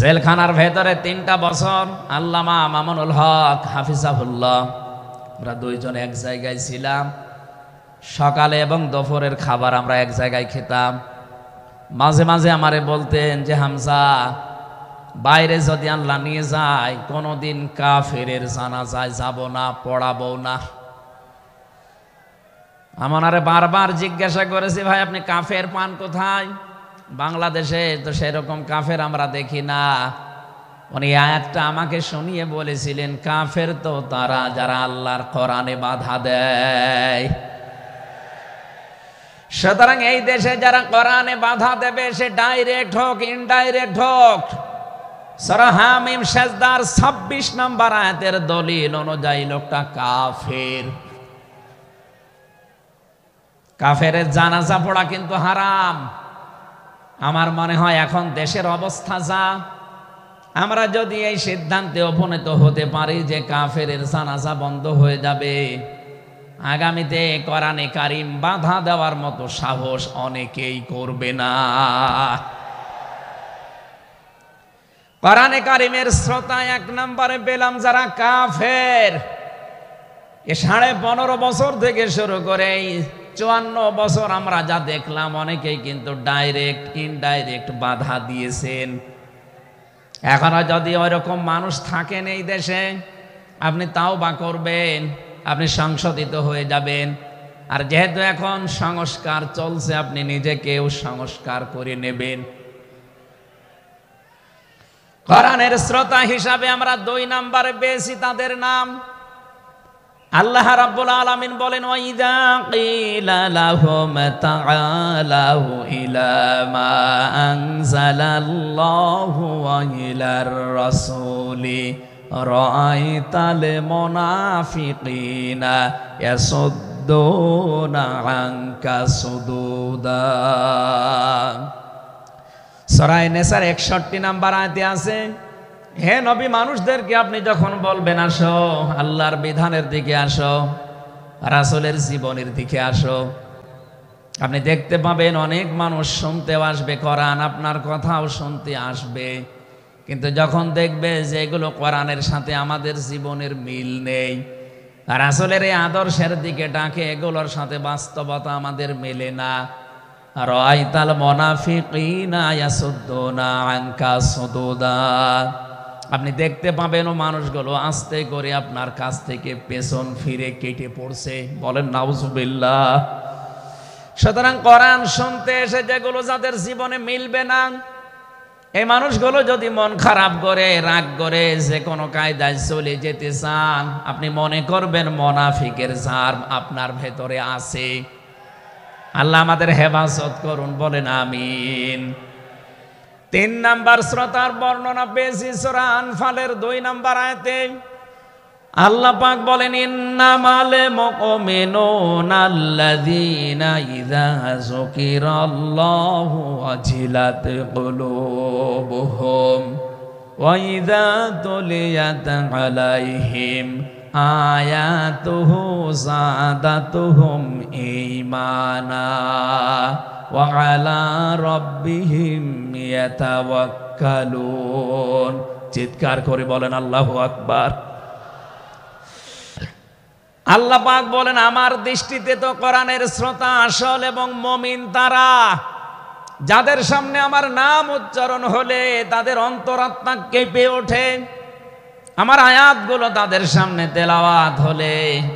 জেলখানার ভেতরে 3টা বছর আল্লামা মামুনুল হক হাফিজাহুল্লাহ আমরা দুইজন এক জায়গায় ছিলাম। সকালে এবং দুপুরের খাবার আমরা এক জায়গায় খেতাম। মাঝে মাঝে আমারে বলতেন যে হামজা, বাইরে যদি আল্লাহ নিয়ে যায় কোনোদিন কাফেরের জানাজায় যাব না, পড়াবো না। আমারে বারবার জিজ্ঞাসা করেছি, ভাই আপনি কাফের পান কোথায়? বাংলাদেশে তো সেরকম কাফের আমরা দেখি না। উনি আয়াতটা আমাকে শুনিয়ে বলেছিলেন, কাফের তো তারা যারা আল্লাহর কোরআনে বাধা দেয়। সুতরাং এই দেশে যারা কোরআনে বাধা দেবে সে ডাইরেক্ট হোক ইনডাইরেক্ট হোক, সূরা হামিম সেজদার 26 নম্বর আয়াতের দলিল অনুযায়ী লোকটা কাফের। কাফেরের জানাজা পড়া কিন্তু হারাম। আমার মনে হয় এখন দেশের অবস্থা যা, আমরা যদি এই সিদ্ধান্তে উপনীত হতে পারি যে কাফেরের জানাজা বন্ধ হয়ে যাবে, আগামীতে কোরআনে কারীম বাধা দেওয়ার মতো সাহস অনেকেই করবে না। কোরআনে কারীমের শ্রোতা 1 নম্বরে পেলাম যারা কাফের। 15.5 বছর থেকে শুরু করে 54 বছর আমরা যা দেখলাম, অনেকেই কিন্তু ডাইরেক্ট ইনডাইরেক্ট বাধা দিয়েছেন। এখনো যদি ওইরকম মানুষ থাকেন এই দেশে, আপনি তাওবা করবেন, আপনি সংশোধিত হয়ে যাবেন। আর যেহেতু এখন সংস্কার চলছে, আপনি নিজেকেও সংস্কার করে নেবেন। কোরআনের শ্রোতা হিসাবে আমরা 2 নম্বরে পেয়েছি তাদের নাম। আল্লাহ রাব্বুল আলামিন বলেন, ওয়াইদা কিলা লাহুম তাআলাউ ইলা মা আনজালাল্লাহু ওয়া ইলার রাসূলি রাআইতাল মুনাফিকিনা ইয়াসুদ্দুনা আনকা সুদুদা। সূরা নিসার 61 নম্বর আয়াতে আছে, হে নবী, মানুষদেরকে আপনি যখন বলবেন আসো আল্লাহর বিধানের দিকে আসো, রাসূলের জীবনের দিকে আসো, আপনি দেখতে পাবেন অনেক মানুষ শুনতেও আসবে কোরআন, আপনার কথাও শুনতে আসবে। কিন্তু যখন দেখবে যে এগুলো কোরআনের সাথে আমাদের জীবনের মিল নেই, রাসূলের এই আদর্শের দিকে ডাকে, এগুলোর সাথে বাস্তবতা আমাদের মেলে না, রাআইতাল মুনাফিকিনা ইয়াসুদ্দুনা আনকা সুদুদা, আপনি দেখতে পাবেন ও মানুষগুলো আস্তে করে আপনার কাছ থেকে পেছন ফিরে কেটে পড়ছে। বলেন নাউজুবিল্লাহ। সুতরাং কোরআন শুনতে এসে যেগুলো যাদের জীবনে মিলবে না, এই মানুষগুলো যদি মন খারাপ করে, রাগ করে, যে কোনো কায়দায় চলে যেতে চান, আপনি মনে করবেন মুনাফিকের জার আপনার ভেতরে আছে। আল্লাহ আমাদের হেফাজত করুন, বলেন আমিন। 3 নম্বর শ্রোতার বর্ণনা পেয়েছি সূরা আনফালের 2 নম্বর আয়াতে। আল্লাহ পাক বলেন, ইন্নামাল মুমিনুনা আল্লাযীনা ইযা যুকিরাল্লাহু ওয়াজিলাত কুলুবুহুম ওয়া ইযা তুলিয়াত আলাইহিম আয়াতুহু যাদাতুহুম ঈমানা ওয়া আলা রাব্বিহিম ইয়াতাওয়াক্কালুন। চিৎকার করে বলেন আল্লাহু আকবার। আল্লাহ পাক বলেন, আমার দৃষ্টিতে তো কোরআনের শ্রোতা আসল এবং মুমিন তারা, যাদের সামনে আমার নাম উচ্চারণ হলে তাদের অন্তরাত্মা কেঁপে ওঠে, আমার আয়াতগুলো তাদের সামনে তেলাওয়াত হলে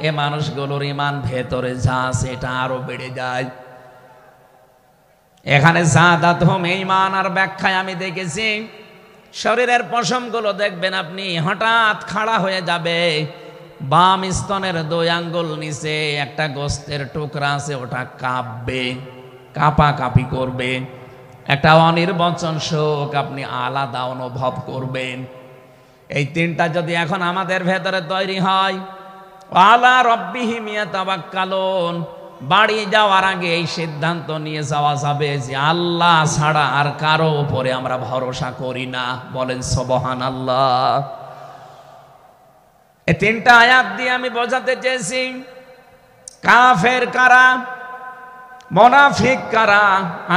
এ মানুষগুলোর ঈমান ভেতরে যা আছে এটা আরো বেড়ে যায়। এখানে যাদাতুহুম ঈমান আর ব্যাখ্যায় আমি দেখেছি, শরীরের পশমগুলো দেখবেন আপনি হঠাৎ খাড়া হয়ে যাবে, বাম স্তনের 2 আঙ্গুল নিচে একটা গোস্তের টুকরা আছে, ওটা কাঁপবে, কাঁপাকাঁপি করবে, একটা অনির্বচন শোক আপনি আলাদা অনুভব করবেন। এই 3টা যদি এখন আমাদের ভেতরে তৈরি হয়, আলা রাব্বিহিম ইয়াতাওয়াক্কালুন, বাড়ি যাওয়ার আগে এই সিদ্ধান্ত নিয়ে যাওয়া যাবে যে আল্লাহ ছাড়া আর কারো উপরে আমরা ভরসা করি না। বলেন সুবহানাল্লাহ। এই 3টা আয়াত দিয়ে আমি বোঝাতে চেয়েছি কাফের কারা, মুনাফিক কারা,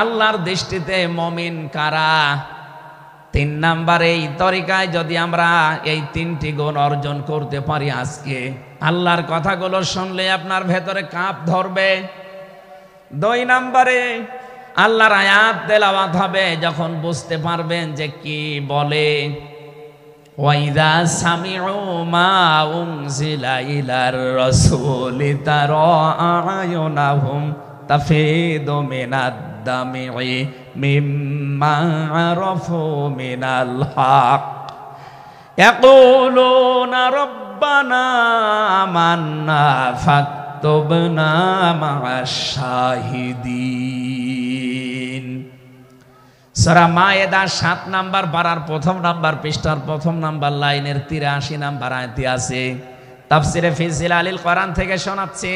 আল্লাহর দৃষ্টিতে মুমিন কারা। তিন নাম্বারে এই তরিকায় যদি আমরা এই তিনটি গুণ অর্জন করতে পারি, আজকে আল্লাহর কথাগুলো শুনলে আপনার ভেতরে কাঁপ ধরবে। দুই নাম্বারে আল্লাহর আয়াত তেলাওয়াত হবে, যখন বুঝতে পারবেন যে কি বলে, ওয়াইদা সামিউ মা উনজিলা ইলার রাসূলি তারা আয়ুনাহুম তাফিদু মিনাদ দামি মিম্মা আরাফু মিনাল হক ইয়াকুলুনা রব্বানা আমান্না ফাকতুবনা মা'আশ শাহিদিন। সূরা মায়েদা ৭ নাম্বার পারার ১ম নাম্বার পৃষ্ঠার ১ম নাম্বার লাইনের ৮৩ নাম্বার আয়াতে আছে। তাফসিরে ফি জিলালিল কোরআন থেকে শোনাচ্ছি।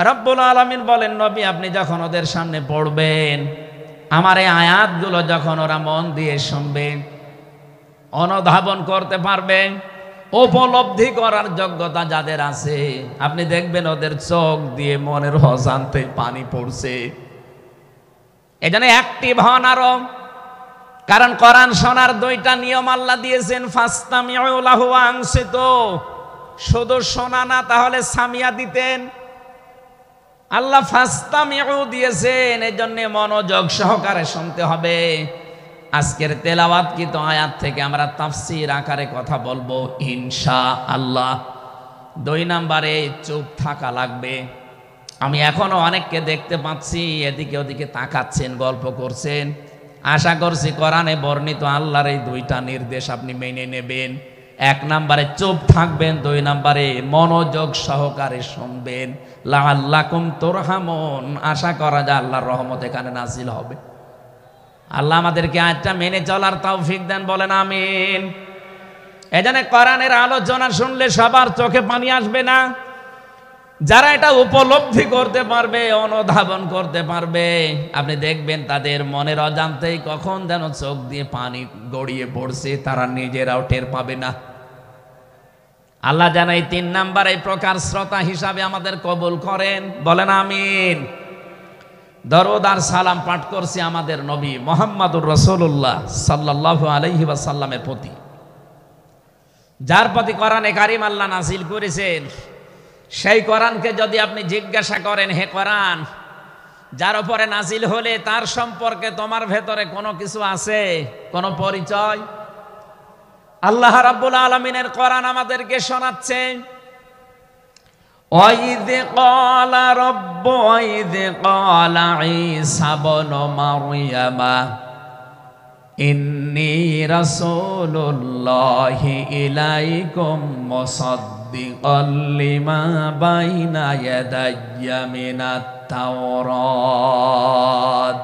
রব্বুল আলামিন বলেন, নবী আপনি যখন ওদের সামনে পড়বেন, আমার এই আয়াতগুলো যখন ওরা মন দিয়ে শুনবে, অনুধাবন করতে পারবে, উপলব্ধি করার যোগ্যতা যাদের আছে, আপনি দেখবেন ওদের চোখ দিয়ে মনের অজান্তে পানি পড়ছে। এজন্য অ্যাক্টিভ হন আরো, কারণ কোরআন শোনার দুইটা নিয়ম আল্লাহ দিয়েছেন, ফাসতামিউ লাহু ওয়া আনসিতু। শুধু শোনা না, তাহলে সামিয়া দিতেন। আল্লাহ ফাসতামিউ দিয়েছেন, এজন্য মনোযোগ সহকারে শুনতে হবে। আজকের তেলাওয়াতকৃত আয়াত থেকে আমরা তাফসীর আকারে কথা বলবো ইনশাআল্লাহ। দুই নাম্বারে চুপ থাকা লাগবে। আমি এখনো অনেককে দেখতে পাচ্ছি এদিকে ওদিকে তাকাচ্ছেন, গল্প করছেন। আশা করছি কোরআনে বর্ণিত আল্লাহর এই দুইটা নির্দেশ আপনি মেনে নেবেন। এক নাম্বারে চুপ থাকবেন, দুই নাম্বারে মনোযোগ সহকারে শুনবেন। লাআল্লাকুম তুরহামুন, আশা করা যায় আল্লাহর রহমত এখানে নাজিল হবে। আল্লাহ আমাদেরকে আয়াতটা মেনে চলার তৌফিক দেন, বলেন আমিন। এজন্য কোরআনের আলোচনা শুনলে সবার চোখে পানি আসবে না। যারা এটা উপলব্ধি করতে পারবে, অনুধাবন করতে পারবে, আপনি দেখবেন তাদের মনের অজান্তেই কখন যেন চোখ দিয়ে পানি গড়িয়ে পড়ছে, তারা নিজেরাও টের পাবে না। আল্লাহ যেন এই ৩ নাম্বার এই প্রকার শ্রোতা হিসাবে আমাদের কবুল করেন, বলেন আমিন। দরুদ আর সালাম পাঠ করছি আমাদের নবী মুহাম্মদুর রাসূলুল্লাহ সাল্লাল্লাহু আলাইহি ওয়াসাল্লামের প্রতি, যার প্রতি কোরআনে কারীম আল্লাহ নাযিল করেছেন। সেই কোরআনকে যদি আপনি জিজ্ঞাসা করেন, হে কোরআন, যার উপরে নাজিল হলে তার সম্পর্কে তোমার ভেতরে কোনো কিছু আছে, কোনো পরিচয়? আল্লাহ রাব্বুল আলামিনের কোরআন আমাদেরকে শোনাচ্ছে, وَإِذْ قَالَ رَبُّ وَإِذْ قَالَ عِيسَى ابْنُ مَرْيَمَ إِنِّي رَسُولُ اللَّهِ إِلَيْكُمْ مُصَدِّقًا لِمَا بَيْنَ يَدَيَّ مِنَ التَّوْرَاةِ।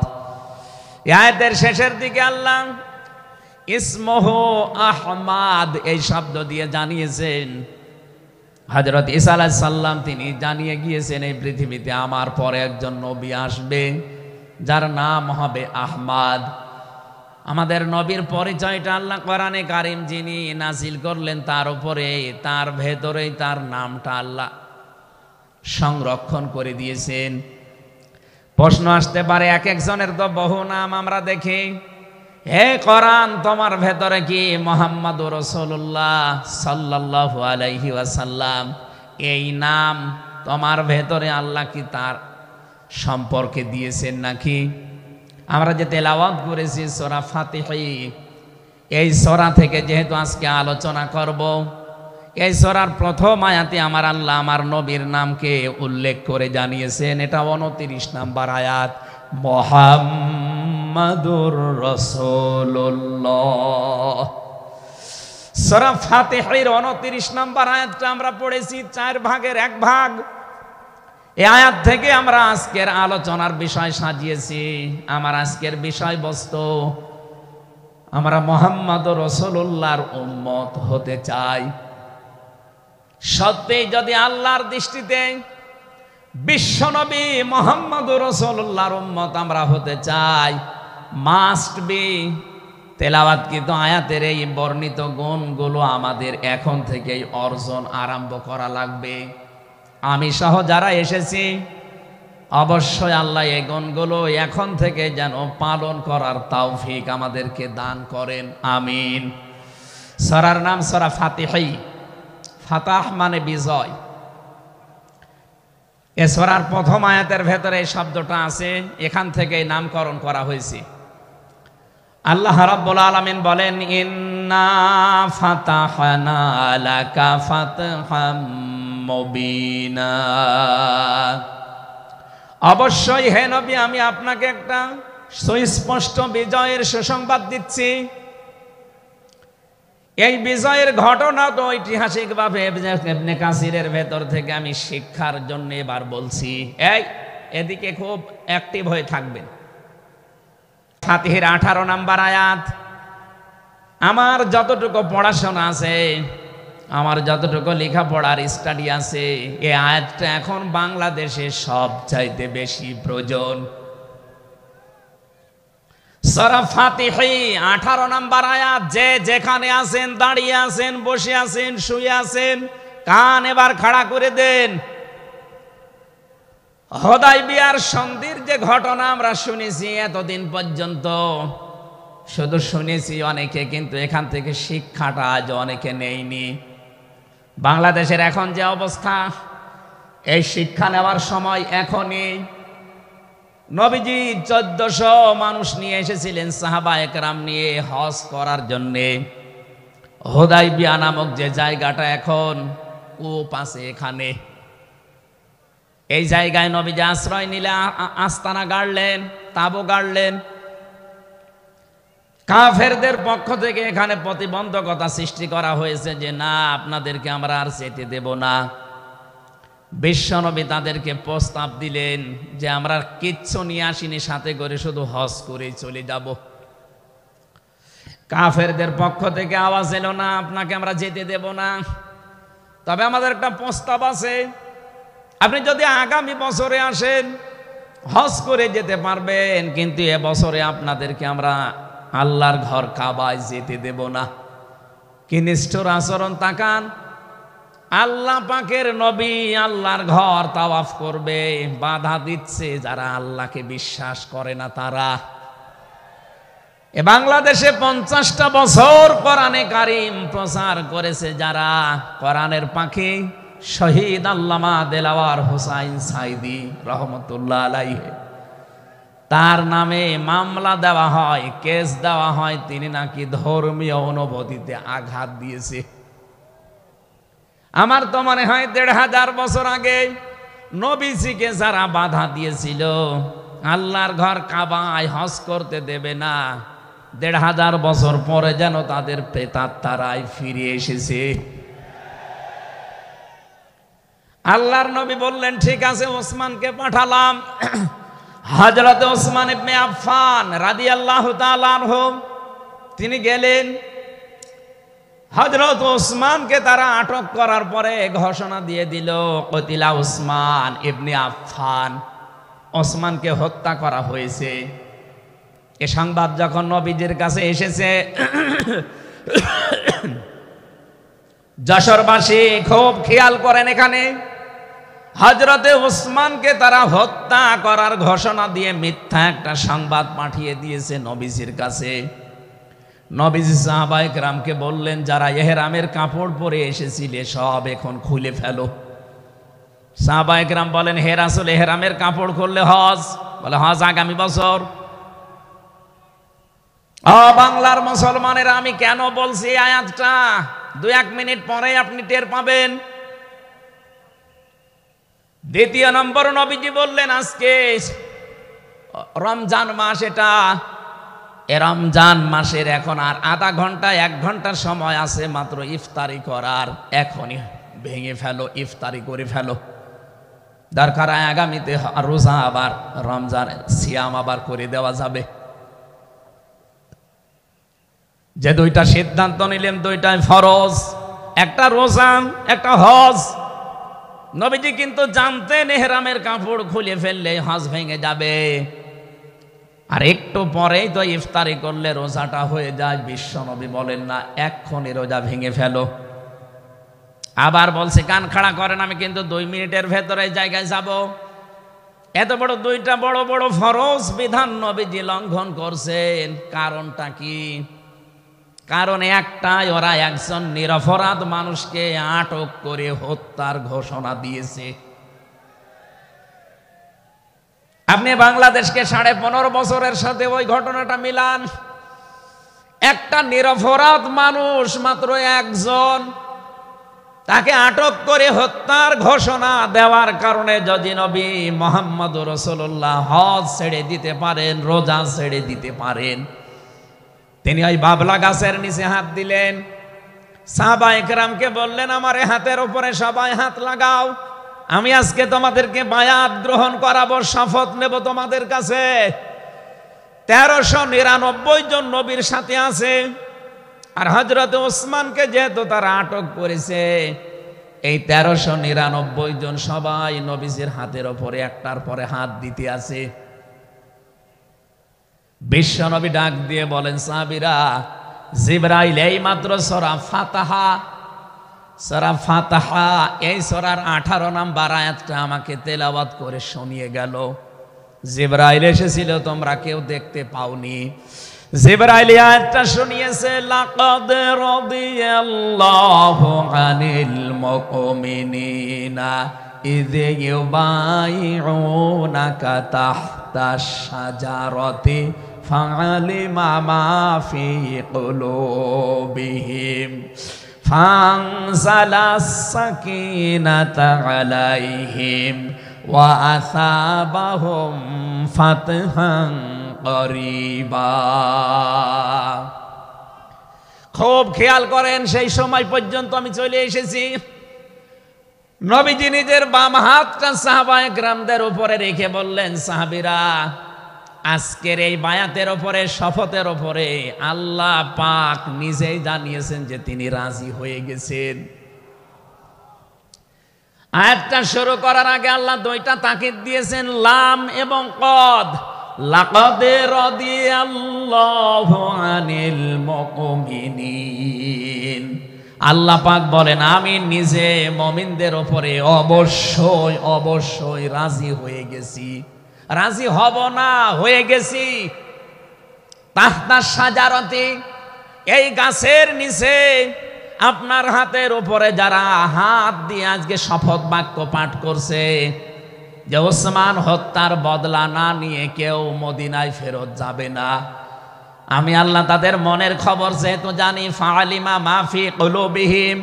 আয়াতের শেষের দিকে আল্লাহ ইসমুহু আহমাদ এই শব্দ দিয়ে জানিয়েছেন, হযরত ঈসা আলাইহিস সালাম তিনি জানিয়ে গিয়েছেন এই পৃথিবীতে আমার পরে একজন নবী আসবে যার নাম হবে আহমদ। আমাদের নবীর পরিচয়টা আল্লাহ কোরআনে কারীম যিনি নাযিল করলেন তার উপরে, তার ভেতরেই তার নামটা আল্লাহ সংরক্ষণ করে দিয়েছেন। প্রশ্ন আসতে পারে, এক একজনের তো বহু নাম আমরা দেখি। হে কোরআন, তোমার ভেতরে কি মুহাম্মদুর রাসূলুল্লাহ সাল্লাল্লাহু আলাইহি ওয়াসাল্লাম এই নাম তোমার ভেতরে আল্লাহ কি তার সম্পর্কে দিয়েছেন নাকি? আমরা যে তেলাওয়াত করেছি সূরা ফাতিহা, এই সূরা থেকে যেহেতু আজকে আলোচনা করব, এই সূরার প্রথম আয়াতে আমার আল্লাহ আমার নবীর নামকে উল্লেখ করে জানিয়েছেন। এটা ২৯ নাম্বার আয়াত, মুহাম্মাদুর রাসূলুল্লাহ। সূরা ফাতিহার ২৯ নাম্বার আয়াতটা আমরা পড়েছি ৪ ভাগের ১ ভাগ। এই আয়াত থেকে আমরা আজকের আলোচনার বিষয় সাজিয়েছি। আমার আজকের বিষয়বস্তু, আমরা মুহাম্মাদুর রাসূলুল্লাহর উম্মত হতে চাই। সত্যি যদি আল্লাহর দৃষ্টিতে বিশ্বনবী মুহাম্মদুর রাসূলুল্লাহর উম্মত আমরা হতে চাই, মাস্ট বি তেলাওয়াতকৃত আয়াতের এই বর্ণিত গুণগুলো আমাদের এখন থেকেই অর্জন আরম্ভ করা লাগবে। আমি সহ যারা এসেছি অবশ্যই আল্লাহ এই গুণগুলো এখন থেকে যেন পালন করার তৌফিক আমাদেরকে দান করেন, আমিন। সূরার নাম সূরা ফাতিহা। ফাতাহ মানে বিজয়। এ সূরার প্রথম আয়াতের ভেতরে এই শব্দটা আছে, এখান থেকে নামকরণ করা হয়েছে। আল্লাহ রাব্বুল আলামিন বলেন, ইন্না ফাতাহনা লাকা ফাতহাম মুবিনা। অবশ্যই হে নবী, আমি আপনাকে একটা সুস্পষ্ট বিজয়ের সুসংবাদ দিচ্ছি। এই বিজয়ের ঘটনা তো ঐতিহাসিকভাবে ইবনে কাসিরের ভেতর থেকে আমি শিক্ষার জন্য এবার বলছি। এদিকে খুব অ্যাক্টিভ হয়ে থাকবেন। ফাতিহার 18 নম্বর আয়াত। আমার যতটুকু পড়াশোনা আছে, আমার যতটুকু লেখাপড়ার স্টাডি আছে, এই আয়াতটা এখন বাংলাদেশে সবচাইতে বেশি প্রয়োজন। সূরা ফাতিহা 18 নম্বর আয়াত। যে যেখানে আছেন, দাঁড়িয়ে আছেন, বসে আছেন, শুয়ে আছেন, কান এবার খাড়া করে দেন। হুদায়বিয়ার সন্ধির যে ঘটনা আমরা শুনেছি এতদিন পর্যন্ত, শুধু শুনেছি অনেকে, কিন্তু এখান থেকে শিক্ষাটা আজ অনেকে নেয়নি। বাংলাদেশের এখন যে অবস্থা, এই শিক্ষা নেওয়ার সময় এখনই। নবীজি 1400 মানুষ নিয়ে এসেছিলেন সাহাবায়ে কেরাম নিয়ে হজ করার জন্যে। হুদায়বিয়া নামক যে জায়গাটা এখন কূপ আছে, এখানে এই জায়গায় নবীজি আশ্রয় নিলে আস্তানা গাড়লেন, তাবু গাড়লেন। কাফেরদের পক্ষ থেকে এখানে প্রতিবন্ধকতা সৃষ্টি করা হয়েছে যে না, আপনাদেরকে আমরা আর যেতে দেব না। বিশ্বনবী তাদেরকে প্রস্তাব দিলেন যে আমরা কিচ্ছু নিয়ে আসিনি সাথে করে, শুধু হজ করেই চলে যাব। কাফেরদের পক্ষ থেকে আওয়াজ এলো না, আপনাকে আমরা যেতে দেব না, তবে আমাদের একটা প্রস্তাব আছে। আপনি যদি আগামী বছরে আসেন, হজ করে যেতে পারবেন, কিন্তু এবছরে আপনাদেরকে আমরা আল্লাহর ঘর কাবায় যেতে দেব না। কি নিষ্ঠুর আচরণ! তাকান, আল্লাহ পাকের নবী আল্লাহর ঘর তাওয়াফ করবে, বাধা দিচ্ছে যারা আল্লাহকে বিশ্বাস করে না তারা। এ বাংলাদেশে 50টা বছর কোরআনে কারীম প্রচার করেছে যারা, কোরআনের পাখি শহীদ আল্লামা দেলাওয়ার হোসাইন সাইদি রহমতুল্লাহ আলাইহি, তার নামে মামলা দেওয়া হয়, কেস দেওয়া হয়, তিনি নাকি ধর্মীয় অনুভূতিতে আঘাত দিয়েছে। আমার তো মনে হয় 1500 বছর আগে নবীজিকে যারা বাধা দিয়েছিল আল্লাহর ঘর কাবায় হজ করতে দেবে না, 1500 বছর পরে যেন তাদের প্রেতাত্মারাই ফিরে এসেছে। আল্লাহর নবী বললেন, ঠিক আছে, ওসমানকে পাঠালাম। হযরত ওসমান ইবনে আফফান রাদিয়াল্লাহু তাআলা আনহু তিনি গেলেন। হযরত ওসমানকে তারা আটক করার পরে ঘোষণা দিয়ে দিল, কতিলা ওসমান ইবনে আফফান, ওসমানকে হত্যা করা হয়েছে। এ সংবাদ যখন নবীজির কাছে এসেছে, যশোরবাসী খুব খেয়াল করেন, এখানে হযরতে ওসমানকে তারা হত্যা করার ঘোষণা দিয়ে মিথ্যা একটা সংবাদ পাঠিয়ে দিয়েছে নবীজির কাছে। নবীজি সাহাবায়ে কেরামকে বললেন, যারা ইহরামের কাপড় পরে এসেছিলে সব এখন খুলে ফেলো। সাহাবায়ে কেরাম বলেন, হে রাসূল, ইহরামের কাপড় খুললে হজ? বলে, হজ আগামী বছর। বাংলার মুসলমানেরা, আমি কেন বলছি আয়াতটা 2-1 মিনিট পরে আপনি টের পাবেন। দ্বিতীয় নম্বর, নবীজি বললেন আজকে রমজান মাস, এটা রমজান মাসের এখন আর আধা ঘন্টা 1 ঘন্টার সময় আছে মাত্র ইফতারি করার, এখনই ভেঙে ফেলো, ইফতারি করে ফেলো। দরকার আগামীতে রোজা, আবার রমজান সিয়াম আবার করে দেওয়া যাবে। যে 2টা সিদ্ধান্ত নিলেন, 2টাই ফরজ, একটা রোজা, একটা হজ। নবীজি কিন্তু জানতেন ইহরামের কাপড় খুলে ফেললে হজ ভেঙে যাবে, আর একটু পরেই তো ইফতারি করলে রোজাটা হয়ে যায়। বিশ্ব নবী বলেন না, এক্ষুনি রোজা ভেঙে ফেলো। আবার বলছে, কান খাড়া করেন, আমি কিন্তু 2 মিনিটের ভেতরে জায়গায় যাব। এত বড় দুইটা বড় বড় ফরজ বিধান নবীজি লঙ্ঘন করছেন, কারণটা কি? কারণ একটাই, ওরা একজন নিরপরাধ মানুষকে আটক করে হত্যার ঘোষণা দিয়েছে। আপনি বাংলাদেশকে 15.5 বছরের সাথে ওই ঘটনাটা মিলান। একটা নিরপরাধ মানুষ, মাত্র একজন, তাকে আটক করে হত্যার ঘোষণা দেওয়ার কারণে যদি নবী মুহাম্মদ রাসূলুল্লাহ হজ ছেড়ে দিতে পারেন, রোজা ছেড়ে দিতে পারেন, তিনি ওই বাবলা গাছের নিচে হাত দিলেন, সাহাবায়ে কেরামকে বললেন আমার হাতের উপরে সবাই হাত লাগাও, আমি আজকে তোমাদেরকে বায়াত গ্রহণ করাবো, শপথ নেব তোমাদের কাছে। 1399 জন নবীর সাথে আছে, আর হযরত ওসমানকে যেহেতু তারা আটক করেছে, এই 1399 জন সবাই নবীজির হাতের উপরে একটার পরে হাত দিতে আছে। বিশ্ব নবী ডাক দিয়ে বলেন, সাহাবীরা, জিবরাইল এই মাত্র সূরা ফাতিহা এই সূরার 18 নম্বর আয়াতটা আমাকে তেলাওয়াত করে শুনিয়ে গেল। জিবরাইল এসেছিল, তোমরা কেউ দেখতে পাওনি। জিবরাইল আয়াতটা শুনিয়েছে, লাকাদ রাদিয়াল্লাহু আনিল মুমিনিনা ইয ইউবাইউনাকা তাহতাশ শাজারাতি ফাআলিমা মা ফি কুলুবিহিম ফানজালাস সাকিনাতা আলাইহিম ওয়া আসাবাহুম ফাতহান করিবা। খুব খেয়াল করেন, সেই সময় পর্যন্ত আমি চলে এসেছি। নবীজি নিজের বাম হাতটা সাহাবায়ে কেরামদের উপরে রেখে বললেন, সাহাবীরা, আজকের এই বায়াতের উপরে, শপথের উপরে আল্লাহ পাক নিজেই জানিয়েছেন যে তিনি রাজি হয়ে গেছেন। আয়াতটা শুরু করার আগে আল্লাহ দুইটা তাকিদ দিয়েছেন, লাম এবং কদ। লাকাদ রাদিয়াল্লাহু আনিল মুমিনিন, আল্লাহ পাক বলেন আমি নিজে মুমিনদের উপরে অবশ্যই অবশ্যই রাজি হয়ে গেছি। রাজি হব না, হয়ে গেছি। তাহতা শাজারাতি, এই গাছের নিচে আপনার হাতের উপরে যারা হাত দিয়ে আজকে শপথ বাক্য পাঠ করছে যে ওসমান হত্যার বদলা না নিয়ে কেউ মদিনায় ফেরত যাবে না, আমি আল্লাহ তাদের মনের খবর যেহেতু জানি, ফাআলিমা মা ফি কুলুবিহিম,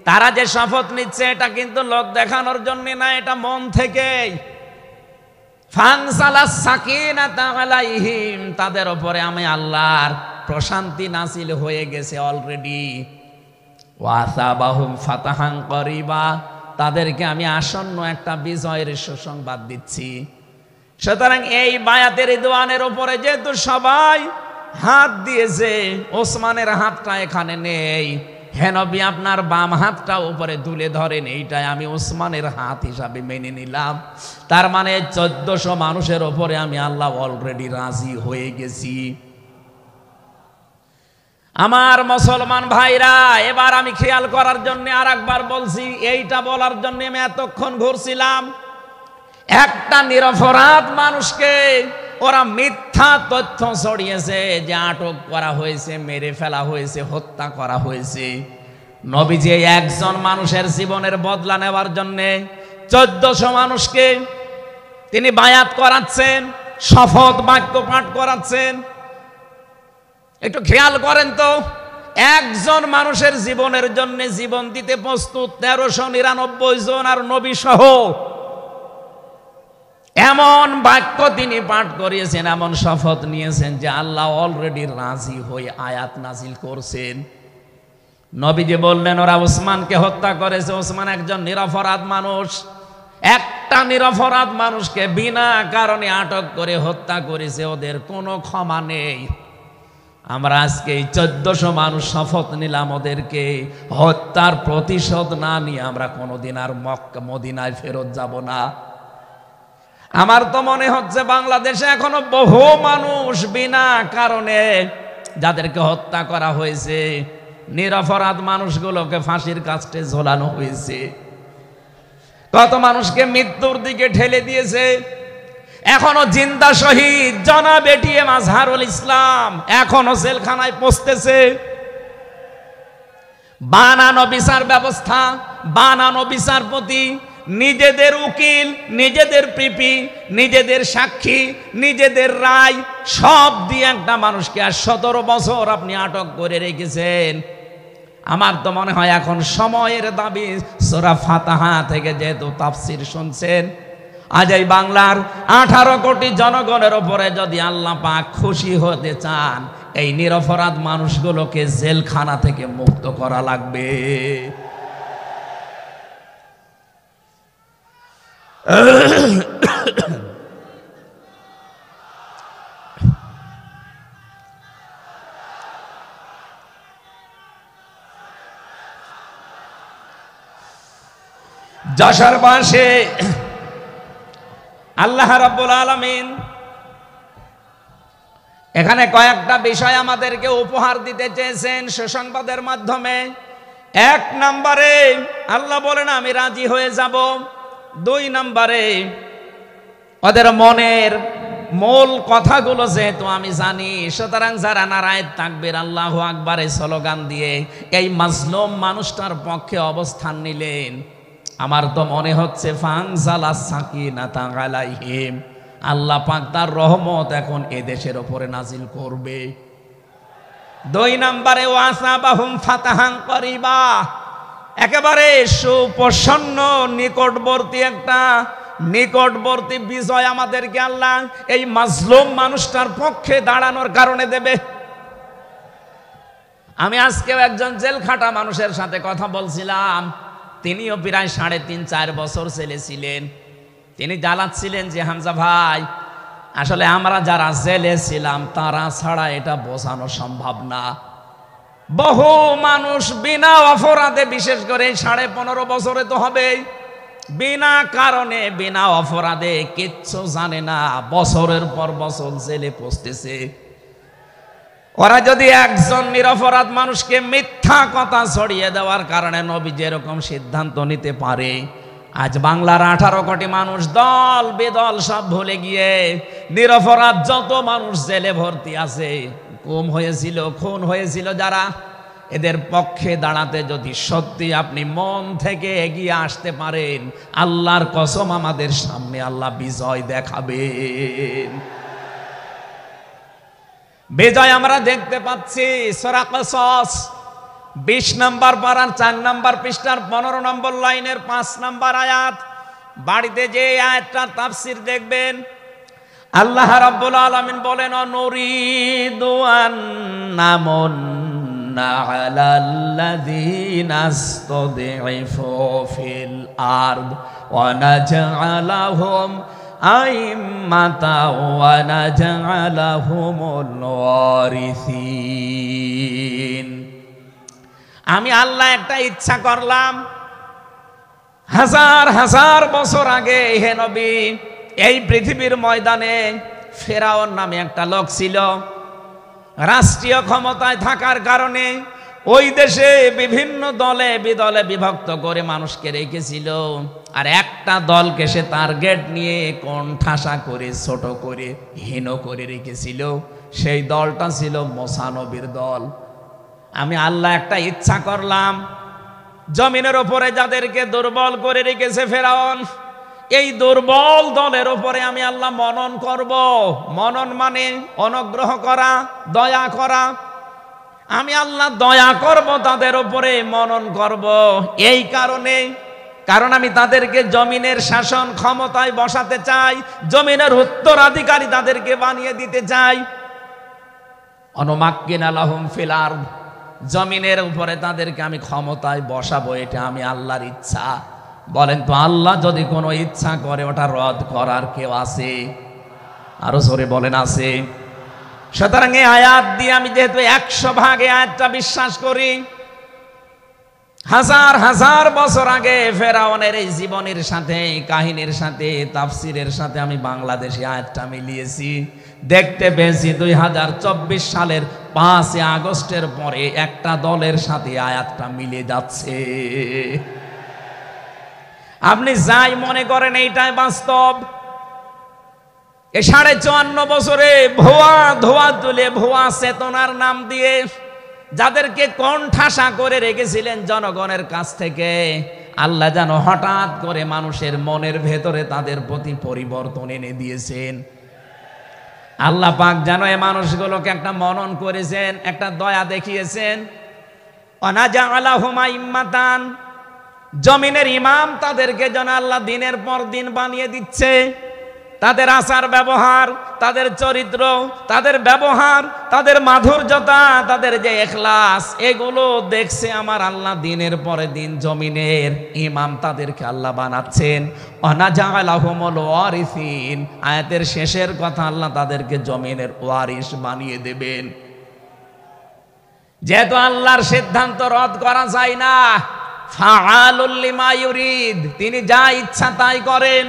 তারা যে শপথ নিচ্ছে এটা কিন্তু লোক দেখানোর জন্য না, এটা মন থেকেই। ফানসালাস সাকিনাতা আলাইহিম, তাদের উপরে আমি আল্লাহর প্রশান্তি নাসিল হয়ে গেছে অলরেডি। ওয়াসাবাহুম ফাতাহান করিবা, তাদেরকে আমি আসন্ন একটা বিজয়ের সুসংবাদ দিচ্ছি। সুতরাং এই বায়াতের রিদওয়ানের উপরে যেহেতু সবাই হাত দিয়েছে, ওসমানের হাতটা এখানে নেই, হে নবী আপনার বাম হাতটা উপরে তুলে ধরেন, এইটাই আমি ওসমানের হাত হিসাবে মেনে নিলাম। তার মানে 1400 মানুষের উপরে আমি আল্লাহ অলরেডি রাজি হয়ে গেছি। আমার মুসলমান ভাইরা, এবার আমি খেয়াল করার জন্য আর একবার বলছি, এইটা বলার জন্য আমি এতক্ষণ ঘুরছিলাম। একটা নিরপরাধ মানুষকে ওরা মিথ্যা তথ্য ছড়িয়েছে যে আটক করা হয়েছে, মেরে ফেলা হয়েছে, হত্যা করা হয়েছে। নবীজি একজন মানুষের জীবনের বদলা নেওয়ার জন্য 1400 মানুষকে তিনি বায়াত করাচ্ছেন, শপথ বাক্য পাঠ করাচ্ছেন। একটু খেয়াল করেন তো, একজন মানুষের জীবনের জন্য জীবন দিতে প্রস্তুত 1399 জন, আর নবী সহ। এমন বাক্য তিনি পাঠ করিয়েছেন, এমন শপথ নিয়েছেন যে আল্লাহ অলরেডি রাজি হয়ে আয়াত নাজিল করছেন। নবীজি বললেন ওরা ওসমানকে হত্যা করেছে, ওসমান একজন নিরপরাধ মানুষ। একটা নিরপরাধ মানুষকে বিনা কারণে আটক করে হত্যা করেছে, ওদের কোনো ক্ষমা নেই। আমরা আজকে এই 1400 মানুষ শপথ নিলাম, ওদেরকে হত্যার প্রতিশোধ না নিয়ে আমরা কোনোদিন আর মক্কা মদিনায় ফেরত যাব না। আমার তো মনে হচ্ছে বাংলাদেশে এখনো বহু মানুষ বিনা কারণে যাদেরকে হত্যা করা হয়েছে, নিরপরাধ মানুষগুলোকে ফাঁসির কাস্টে ঝোলানো হয়েছে, কত মানুষকে মৃত্যুর দিকে ঠেলে দিয়েছে। এখনো জিন্দা শহীদ জনাব এটিএম আজহারুল ইসলাম এখনো জেলখানায় পচতেছে। বানানো বিচার ব্যবস্থা, বানানো বিচারপতি, নিজেদের উকিল, নিজেদের পিপি, নিজেদের সাক্ষী, নিজেদের রায় সব দিয়ে একটা মানুষকে আর 17 বছর আপনি আটক করে রেখেছেন। আমার তো মনে হয় এখন সময়ের দাবি সূরা ফাতিহা থেকে যেহেতু তাফসীর শুনছেন, আজ এই বাংলার 18 কোটি জনগণের উপরে যদি আল্লাহ পাক খুশি হতে চান, এই নিরপরাধ মানুষগুলোকে জেলখানা থেকে মুক্ত করা লাগবে। যশোরবাসী আল্লাহ রাব্বুল আলামিন এখানে কয়েকটা বিষয় আমাদেরকে উপহার দিতে চেয়েছেন সুসংবাদের মাধ্যমে। 1 নম্বরে আল্লাহ বলেন আমি রাজি হয়ে যাব। 2 নম্বরে ওদের মনের মূল কথাগুলো যেহেতু আমি জানি, সুতরাং যারা নারায়ে তাকবীর আল্লাহু আকবার এই স্লোগান দিয়ে এই মাজলুম মানুষটার পক্ষে অবস্থান নিলেন, আমার তো মনে হচ্ছে ফানজালাস সাকিনাতা আলাইহিম, আল্লাহ পাক তার রহমত এখন এদেশের উপরে নাজিল করবে। 2 নম্বরে ওয়াসাবাহুম ফাতাহান করিবা, একেবারে সুপ্রসন্ন নিকটবর্তী বিজয় আমাদেরকে আল্লাহ এই মাজলুম মানুষটার পক্ষে দাঁড়ানোর কারণে দেবে। আমি আজকেও একজন জেলখাটা মানুষের সাথে কথা বলছিলাম, তিনিও প্রায় 3.5-4 বছর জেলে ছিলেন। তিনি জ্বালাচ্ছিলেন যে হামজা ভাই, আসলে আমরা যারা জেলে ছিলাম তারা ছাড়া এটা বোঝানো সম্ভব না। বহু মানুষ বিনা অপরাধে, বিশেষ করে 15.5 বছরে তো হবে, বিনা কারণে বিনা অপরাধে কিচ্ছু জানে না, বছরের পর বছর জেলে পচতেছে। ওরা যদি একজন নিরপরাধ মানুষকে মিথ্যা কথা ছড়িয়ে দেওয়ার কারণে নবী যেরকম সিদ্ধান্ত নিতে পারে, আজ বাংলার 18 কোটি মানুষ দল বেদল সব ভুলে গিয়ে নিরপরাধ যত মানুষ জেলে ভর্তি আছে, গুম হয়েছিল, খুন হয়েছিল যারা, এদের পক্ষে দাঁড়াতে যদি সত্যি আপনি মন থেকে এগিয়ে আসতে পারেন, আল্লাহর কসম আমাদের সামনে আল্লাহ বিজয় দেখাবেন। বিজয় আমরা দেখতে পাচ্ছি সূরা কসস 20 নম্বর পারার 4 নম্বর পৃষ্ঠার 15 নম্বর লাইনের 5 নম্বর আয়াত। বাড়িতে যে আয়াতটার তাফসীর দেখবেন, আল্লাহ রাব্বুল আলামিন বলেন নুরিদু আন্নামুন্না আলাল্লাযীনা ইসতাদঈফু ফিল আরদ ওয়া নাজআলাহুম আইম্মাতা ওয়া নাজআলাহুমুল ওয়ারিসিন। আমি আল্লাহ একটা ইচ্ছা করলাম, হাজার হাজার বছর আগে হে নবী, এই পৃথিবীর ময়দানে ফেরাউন নামে একটা লোক ছিল। রাষ্ট্রীয় ক্ষমতায় থাকার কারণে ওই দেশে বিভিন্ন দলে বিদলে বিভক্ত করে মানুষকে রেখেছিল, আর একটা দলকে সে টার্গেট নিয়ে কোণঠাসা করে, ছোট করে, হীন করে রেখেছিল। সেই দলটা ছিল মুসা নবীর দল। আমি আল্লাহ একটা ইচ্ছা করলাম, জমিনের উপরে যাদেরকে দুর্বল করে রেখেছে ফেরাউন, এই দুর্বল দলের উপরে আমি আল্লাহ মনন করব। মনন মানে অনুগ্রহ করা, দয়া করা। আমি আল্লাহ দয়া করব তাদের উপরে, মনন করব। এই কারণ আমি তাদেরকে জমিনের শাসন ক্ষমতায় বসাতে চাই, জমিনের উত্তরাধিকারী তাদেরকে বানিয়ে দিতে চাই। অনুমাক্কিনা লাহুম ফিল আরদ, জমিনের উপরে তাদেরকে আমি ক্ষমতায় বসাবো, এটা আমি আল্লাহর ইচ্ছা। বলেন তো আল্লাহ যদি কোনো ইচ্ছা করে ওটা রদ করার কেউ আছে? আরো জোরে বলেন আছে? সুতরাং এই আয়াত দিয়ে আমি যেহেতু 100 ভাগ এই আয়াতটা বিশ্বাস করি, হাজার হাজার বছর আগে ফেরাউনের এই জীবনের সাথে, কাহিনীর সাথে, তাফসিরের সাথে আমি বাংলাদেশি আয়াতটা মিলিয়েছি। দেখতে পেয়েছি 2024 সালের 5 আগস্টের পরে একটা দলের সাথে আয়াতটা মিলে যাচ্ছে। আপনি যাই মনে করেন এইটাই বাস্তব। এই 54.5 বছরে ভুয়া ধোয়া তুলে ভুয়া চেতনার নাম দিয়ে যাদেরকে কণ্ঠাসা করে রেখেছিলেন জনগণের কাছ থেকে, আল্লাহ যেন হঠাৎ করে মানুষের মনের ভেতরে তাদের প্রতি পরিবর্তন এনে দিয়েছেন। আল্লাহ পাক যেন এই মানুষগুলোকে একটা মনন করেছেন, একটা দয়া দেখিয়েছেন। অনাজালাহুমা ইম্মাতান, জমিনের ইমাম তাদেরকে যেন আল্লাহ দিনের পর দিন বানিয়ে দিচ্ছে। তাদের আচার ব্যবহার, তাদের চরিত্র, তাদের ব্যবহার, তাদের মাধুর্যতা, তাদের যে ইখলাস, এগুলো দেখছে আমার আল্লাহ দিনের পরে দিন জমিনের ইমাম তাদেরকে আল্লাহ বানাচ্ছেন। অনাজালাহুমুল ওয়ারিসিন, আয়াতের শেষের কথা, আল্লাহ তাদেরকে জমিনের ওয়ারিস বানিয়ে দেবেন। যেহেতু আল্লাহর সিদ্ধান্ত রদ করা যায় না, ফাআলুল লিমা ইউরিদ, তিনি যা ইচ্ছা তাই করেন।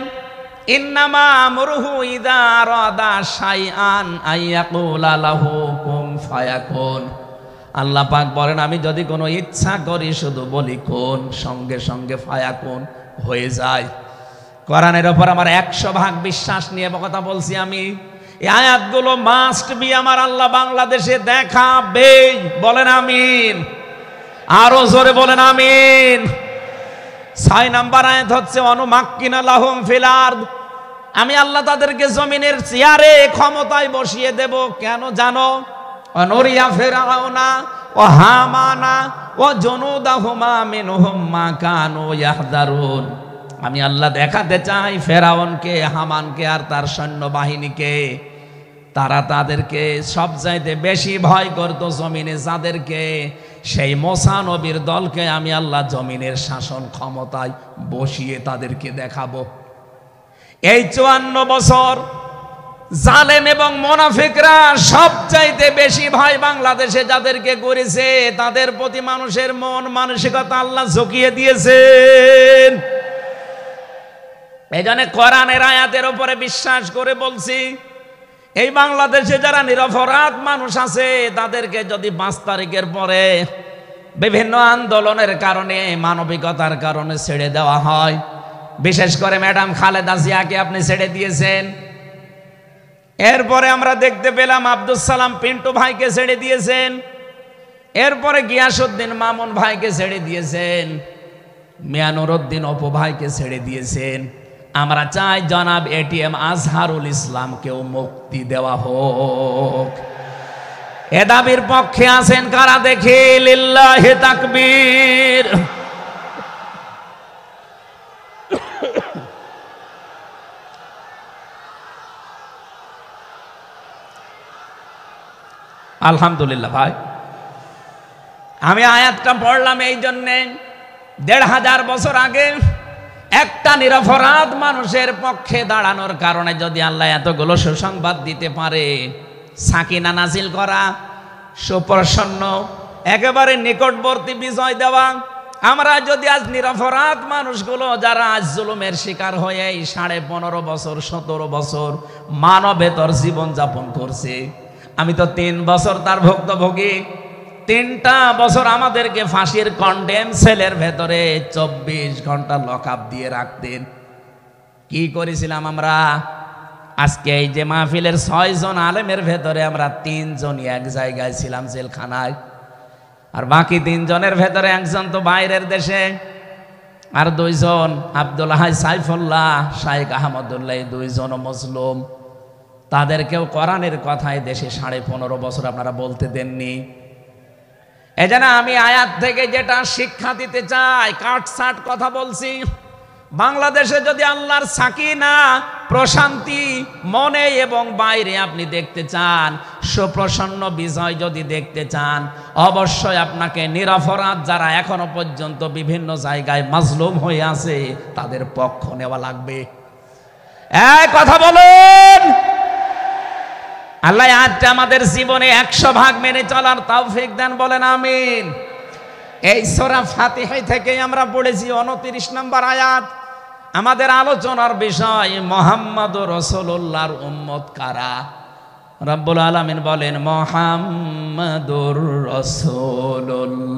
ইন্নামা আমরুহু ইযা আরাদা শাইআন আইয়াকুলা লাহু কুন ফায়াকুন। আল্লাহ পাক বলেন, আমি যদি কোনো ইচ্ছা করি শুধু বলি কোন, সঙ্গে সঙ্গে ফায়াকুন হয়ে যায়। কোরআনের ওপর আমার 100% বিশ্বাস নিয়ে কথা বলছি আমি। এই আয়াতগুলো মাস্ট বি আমার আল্লাহ বাংলাদেশে দেখাবে। বলেন আমিন, আরো জোরে বলেন আমিন। 6 নাম্বার আয়াত হচ্ছে অনুমাক্কিনা লাহুম ফিল আরদ, আমি আল্লাহ তাদেরকে জমিনের চেয়ারে ক্ষমতায় বসিয়ে দেব। কেন জানো? অনুরিয়া ফিরআউনা ও হামানা ও জুনুদাহুমা মিনহুম মা কানু ইয়াহদারুন, আমি আল্লাহ দেখাতে চাই ফেরাউনকে, হামানকে আর তার সৈন্যবাহিনীকে, তারা তাদেরকে সবচাইতে বেশি ভয় করত জমিনে যাদেরকে, সেই মুসা নবীর দলকে আমি আল্লাহ জমিনের শাসন ক্ষমতায় বসিয়ে তাদেরকে দেখাবো। এই 54 বছর জালেম এবং মুনাফিকরা সবচাইতে বেশি ভয় বাংলাদেশে যাদেরকে করেছে, তাদের প্রতি মানুষের মন মানসিকতা আল্লাহ ঝুঁকিয়ে দিয়েছেন। এই জন্য কোরআনের আয়াতের উপরে বিশ্বাস করে বলছি, এই বাংলাদেশে যারা নিরপরাধ মানুষ আছে তাদেরকে যদি 5 তারিখের পরে বিভিন্ন আন্দোলনের কারণে, মানবিকতার কারণে ছেড়ে দেওয়া হয়, বিশেষ করে ম্যাডাম খালেদা জিয়াকে আপনি ছেড়ে দিয়েছেন। এরপরে আমরা দেখতে পেলাম আব্দুল সালাম পিন্টু ভাইকে ছেড়ে দিয়েছেন। এরপরে গিয়াসউদ্দিন মামুন ভাইকে ছেড়ে দিয়েছেন। মিয়ানুরউদ্দিন অপু ভাইকে ছেড়ে দিয়েছেন। আমরা চাই জনাব এটিএম আজহারুল ইসলামকেও মুক্তি দেওয়া হোক। এ দাবির পক্ষে আছেন কারা দেখি? লিল্লাহি তাকবীর। আলহামদুলিল্লাহ। ভাই, আমি আয়াতটা পড়লাম এই জন্যে, 1500 বছর আগে একটা নিরপরাধ মানুষের পক্ষে দাঁড়ানোর কারণে যদি আল্লাহ এতগুলো সুসংবাদ দিতে পারে, সাকিনা নাজিল করা, সুপ্রসন্ন, একেবারে নিকটবর্তী বিজয় দেওয়া, আমরা যদি আজ নিরপরাধ মানুষগুলো যারা আজ জুলুমের শিকার হয়ে 15.5 বছর 17 বছর মানবেতর জীবন যাপন করছে, আমি তো 3 বছর তার ভুক্তভোগী। 3টা বছর আমাদেরকে ফাঁসির কন্ডেম সেলের ভেতরে 24 ঘন্টা লকআপ দিয়ে রাখতেন। কি করেছিলাম আমরা? আজকে এই যে মাহফিলের 6 জন আলেমের ভেতরে আমরা 3 জনই এক জায়গায় ছিলাম জেলখানায়, আর বাকি 3 জনের ভেতরে একজন তো বাইরের দেশে, আর 2 জন আব্দুল হাই সাইফুল্লাহ, শাইখ আহমদুল্লাহ, 2 জন মজলুম। তাদেরকেও কোরআনের কথায় দেশে 15.5 বছর আপনারা বলতে দেননি। এজন্য আমি আয়াত থেকে যেটা শিক্ষা দিতে চাই, কাটছাট কথা বলছি। বাংলাদেশে যদি আল্লাহর সাকিনা, প্রশান্তি মনে এবং বাইরে আপনি দেখতে চান, সুপ্রসন্ন বিজয় যদি দেখতে চান, অবশ্যই আপনাকে নিরপরাধ যারা এখনো পর্যন্ত বিভিন্ন জায়গায় মাজলুম হয়ে আছে তাদের পক্ষ নেওয়া লাগবে। এক কথা বলুন। আল্লাহ আজটা আমাদের জীবনে 100% মেনে চলার তৌফিক দেন, বলেন আমিন। এই সূরা ফাতিহা থেকে আমরা পড়েছি 29 নম্বর আয়াত। আমাদের আলোচনার বিষয় মুহাম্মদুর রাসূলুল্লাহর উম্মত কারা। রব্বুল আলামিন বলেন মুহাম্মদুর রাসূলুল্লাহ।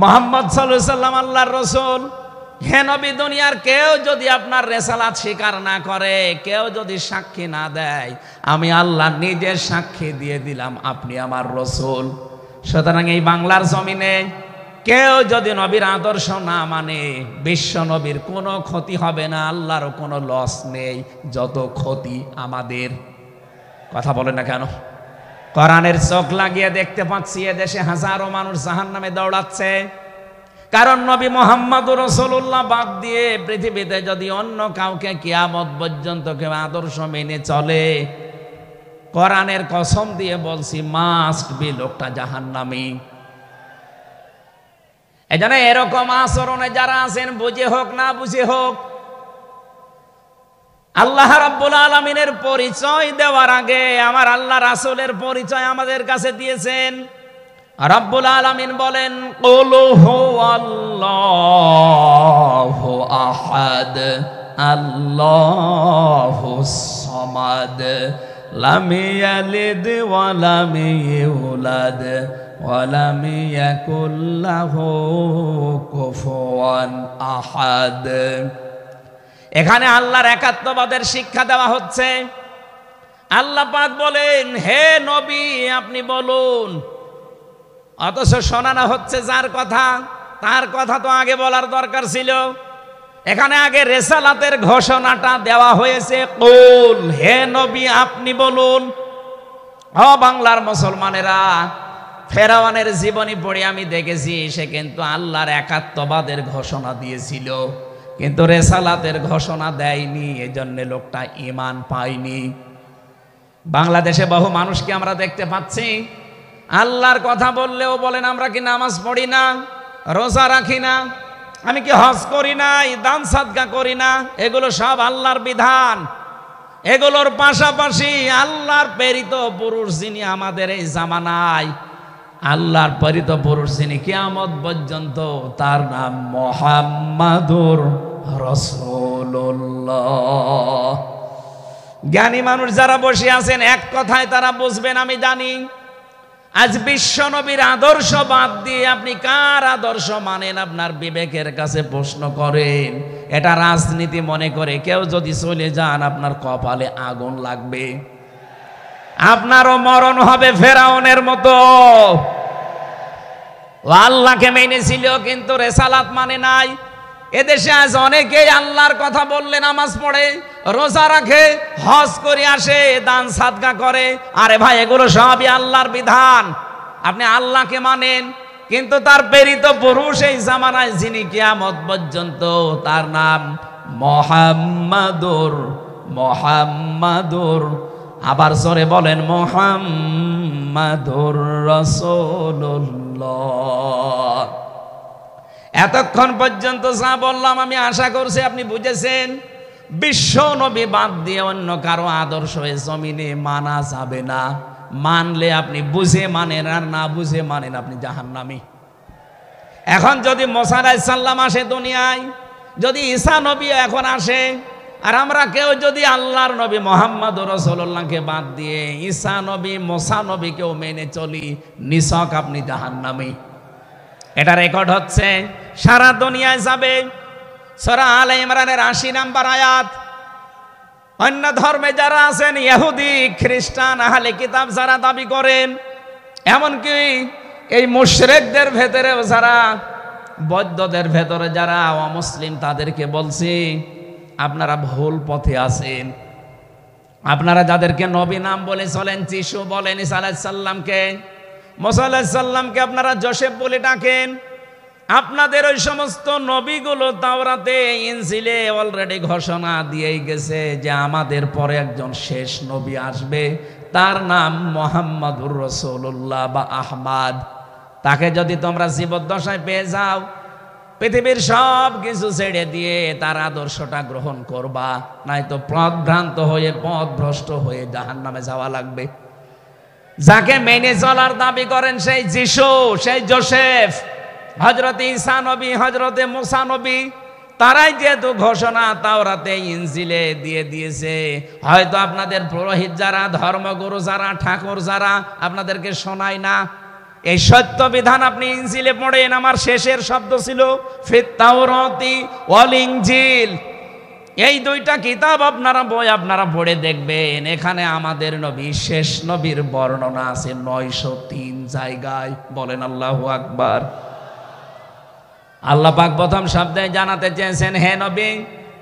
মুহাম্মদ সাল্লাল্লাহু আলাইহি সাল্লাম আল্লাহর রাসূল। হে নবী, দুনিয়ার কেউ যদি আপনার রেসালাত স্বীকার না করে, কেউ যদি সাক্ষী না দেয়, আমি আল্লাহ নিজে সাক্ষী দিয়ে দিলাম আপনি আমার রসুল। সুতরাং এই বাংলার জমিনে কেউ যদি নবীর আদর্শ না মানে, বিশ্ব নবীর কোনো ক্ষতি হবে না, আল্লাহরও কোনো লস নেই, যত ক্ষতি আমাদের। কথা বলে না কেন? কোরআনের চোখ লাগিয়ে দেখতে পাচ্ছি এদেশে হাজারো মানুষ জাহান্নামে দৌড়াচ্ছে। কারণ নবী মুহাম্মদুর রাসূলুল্লাহ বাদ দিয়ে পৃথিবীতে যদি অন্য কাউকে কিয়ামত পর্যন্ত কেউ আদর্শ মেনে চলে, কোরআনের কসম দিয়ে বলছি মাস্ট বি লোকটা জাহান্নামী। এজন্য এরকম আচরণে যারা আছেন, বুঝে হোক না বুঝে হোক, আল্লাহ রাব্বুল আলামিনের পরিচয় দেওয়ার আগে আমার আল্লাহ রাসূলের পরিচয় আমাদের কাছে দিয়েছেন। রাব্বুল আলামিন বলেন, কুল হুয়াল্লাহু আহাদ আল্লাহুস সামাদ লাম ইয়ালিদ ওয়া লাম ইউলাদ ওয়া লাম ইয়াকুল লাহু কুফুয়ান আহাদ। এখানে আল্লাহর একাত্মবাদের শিক্ষা দেওয়া হচ্ছে। আল্লাহ পাক বলেন, হে নবী আপনি বলুন। অথচ শোনানো হচ্ছে যার কথা, তার কথা তো আগে বলার দরকার ছিল। এখানে আগে রেসালাতের ঘোষণাটা দেওয়া হয়েছে, কুল, হে নবী আপনি বলুন। ও বাংলার মুসলমানেরা, ফেরাউনের জীবনী পড়ে আমি দেখেছি সে কিন্তু আল্লাহর একাত্মবাদের ঘোষণা দিয়েছিল, কিন্তু রেসালাতের ঘোষণা দেয়নি, এজন্য লোকটা ঈমান পায়নি। বাংলাদেশে বহু মানুষকে আমরা দেখতে পাচ্ছি আল্লাহর কথা বললেও বলেন আমরা কি নামাজ পড়ি না, রোজা রাখি না, আমি কি হজ করি না, দান সাদকা করি না। এগুলো সব আল্লাহর বিধান। এগুলোর পাশাপাশি আল্লাহর প্রেরিত পুরুষ যিনি আমাদের এই জামানায়, আল্লাহর প্রেরিত পুরুষ যিনি কিয়ামত পর্যন্ত, তার নাম মুহাম্মাদুর রাসূলুল্লাহ। জ্ঞানী মানুষ যারা বসে আছেন এক কথায় তারা বুঝবেন আমি জানি। আজ বিশ্ব নবীর আদর্শ বাদ দিয়ে আপনি কার আদর্শ মানেন আপনার বিবেকের কাছে প্রশ্ন করেন। এটা রাজনীতি মনে করে কেউ যদি চলে যান আপনার কপালে আগুন লাগবে, আপনারও মরণ হবে ফেরাউনের মতো। আল্লাহকে মেনেছিল কিন্তু রেসালাত মানে নাই। এদেশে আজ অনেকেই আল্লাহর কথা বললে নামাজ পড়ে, রোজা রাখে, হজ করে আসে, দান সাদকা করে। আরে ভাই, এগুলো সবই আল্লাহর বিধান। আপনি আল্লাহকে মানেন, কিন্তু তার প্রেরিত পুরুষ এই জামানায় যিনি কিয়ামত পর্যন্ত, তার নাম মুহাম্মাদুর। আবার জোরে বলেন মুহাম্মাদুর রাসূলুল্লাহ। এতক্ষণ পর্যন্ত যা বললাম আমি আশা করছি আপনি বুঝেছেন। বিশ্ব নবী বাদ দিয়ে অন্য কারো আদর্শ এ জমিনে মানা যাবে না। মানলে আপনি বুঝে মানেন, আর না বুঝে মানেন আপনি জাহান্নামী। এখন যদি মুসা আলাইহিস সালাম আসে দুনিয়ায়, যদি ঈসা নবী এখন আসে, আর আমরা কেউ যদি আল্লাহর নবী মুহাম্মদুর রাসূলুল্লাহকে বাদ দিয়ে ঈসা নবী, মুসা নবীকেও মেনে চলি, নিছক আপনি জাহান্নামী। এটা রেকর্ড হচ্ছে, সারা দুনিয়ায় যাবে। সূরা আলে ইমরানের ৮০ নম্বর আয়াত। অন্য ধর্মে যারা আছেন, ইহুদি, খ্রিস্টান, আহলে কিতাব যারা দাবি করেন, এমনকি এই মুশরিকদের ভেতরেও যারা, বৌদ্ধদের ভেতরে যারা অমুসলিম, তাদেরকে বলছি আপনারা ভুল পথে আছেন। আপনারা যাদেরকে নবী নাম বলে চলেন, যিশু বলেন, ঈসা আলাইহিস সালামকে, মুসা আলাইহিস সালামকে আপনারা যোসেফ বলে ডাকেন। আপনাদের ওই সমস্ত নবীগুলো তাওরাতে, ইনজিলে অলরেডি ঘোষণা দিয়েই গেছে যে আমাদের পরে একজন শেষ নবী আসবে, তার নাম মুহাম্মাদুর রাসূলুল্লাহ বা আহমদ। তাকে যদি তোমরা জীবদ্দশায় পেয়ে যাও, পৃথিবীর সব কিছু ছেড়ে দিয়ে তার আদর্শটা গ্রহণ করবা, নয়তো পথভ্রান্ত হয়ে, পথভ্রষ্ট হয়ে জাহান্নামে যাওয়া লাগবে। যাকে মেনে চলার দাবি করেন সেই যিশু, সেই যোসেফ, হযরত ঈসা নবী, হযরত মুসা নবী, তারাই যেহেতু ঘোষণা তাওরাতে, ইনজিলে দিয়ে দিয়েছে, হয়তো আপনাদের পুরোহিত যারা, ধর্মগুরু যারা, ঠাকুর যারা আপনাদেরকে শোনায় না, এই সত্য বিধান আপনি ইনজিলে পড়েন, আমার শেষের শব্দ ছিল ফিত তাওরাতি ওয়াল ইনজিল। এই দুইটা কিতাব আপনারা পড়ে দেখবেন, এখানে আমাদের নবী শেষ নবীর বর্ণনা আছে 903 জায়গায়। বলেন আল্লাহু আকবার। আল্লাহ পাক প্রথম শব্দে জানাতে চেয়েছেন, হে নবী,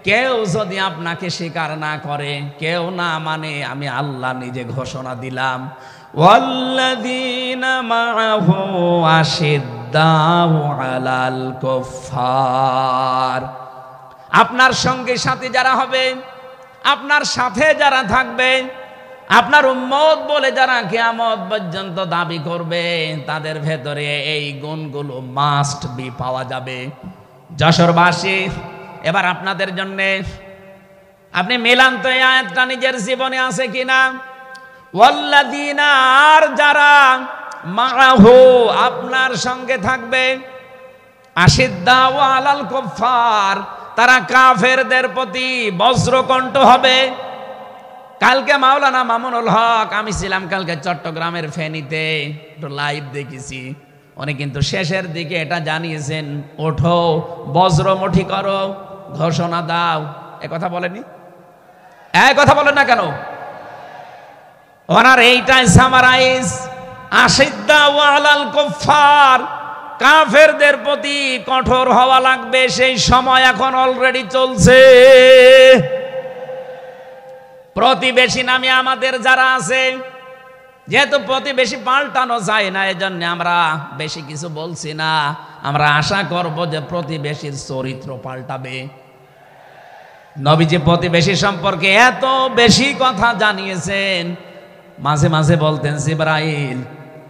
কেউ যদি আপনাকে স্বীকার না করে, কেউ না মানে, আমি আল্লাহ নিজে ঘোষণা দিলাম, ওয়াল্লাযীনা মাআহু আশিদ্দাউ আলাল কুফফার। আপনার সঙ্গে সাথে যারা হবে, আপনার সাথে যারা থাকবে, আপনার উম্মত বলে যারা কিয়ামত পর্যন্ত দাবি করবে, তাদের ভেতরে এই গুণগুলো মাস্ট বি পাওয়া যাবে। যশোরবাসী, এবার আপনাদের জন্য আপনি মিলান তো এই আয়াতটা নিজের জীবনে আছে কিনা। ওয়াল্লাযীনা, আর যারা মাআহু আপনার সঙ্গে থাকবে, আশিদ্দাউ আলাল কুফফার, তারা কাফেরদের প্রতি বজ্রকণ্ঠ হবে। কালকে মাওলানা মামুনুল হক, আমি ছিলাম কালকে চট্টগ্রামের ফেনীতে, একটু লাইভ দেখেছি। উনি কিন্তু শেষের দিকে এটা জানিয়েছেন, ওঠো বজ্রমুঠি করো, ঘোষণা দাও। এ কথা বলেনি? এই কথা বলেন না কেন? ওনার এইটাই সামারাইজ, আশিদ্দাউ আলাল কুফফার, কাফেরদের প্রতি কঠোর হওয়া লাগবে। সেই সময় এখন অলরেডি চলছে। প্রতিবেশী নামে আমাদের যারা আছে, যেহেতু প্রতিবেশী পাল্টানো যায় না, এজন্য আমরা বেশি কিছু বলছি না। আমরা আশা করব যে প্রতিবেশীর চরিত্র পাল্টাবে। নবীজি প্রতিবেশী সম্পর্কে এত বেশি কথা জানিয়েছেন, মাঝে মাঝে বলতেন, জিবরাইল,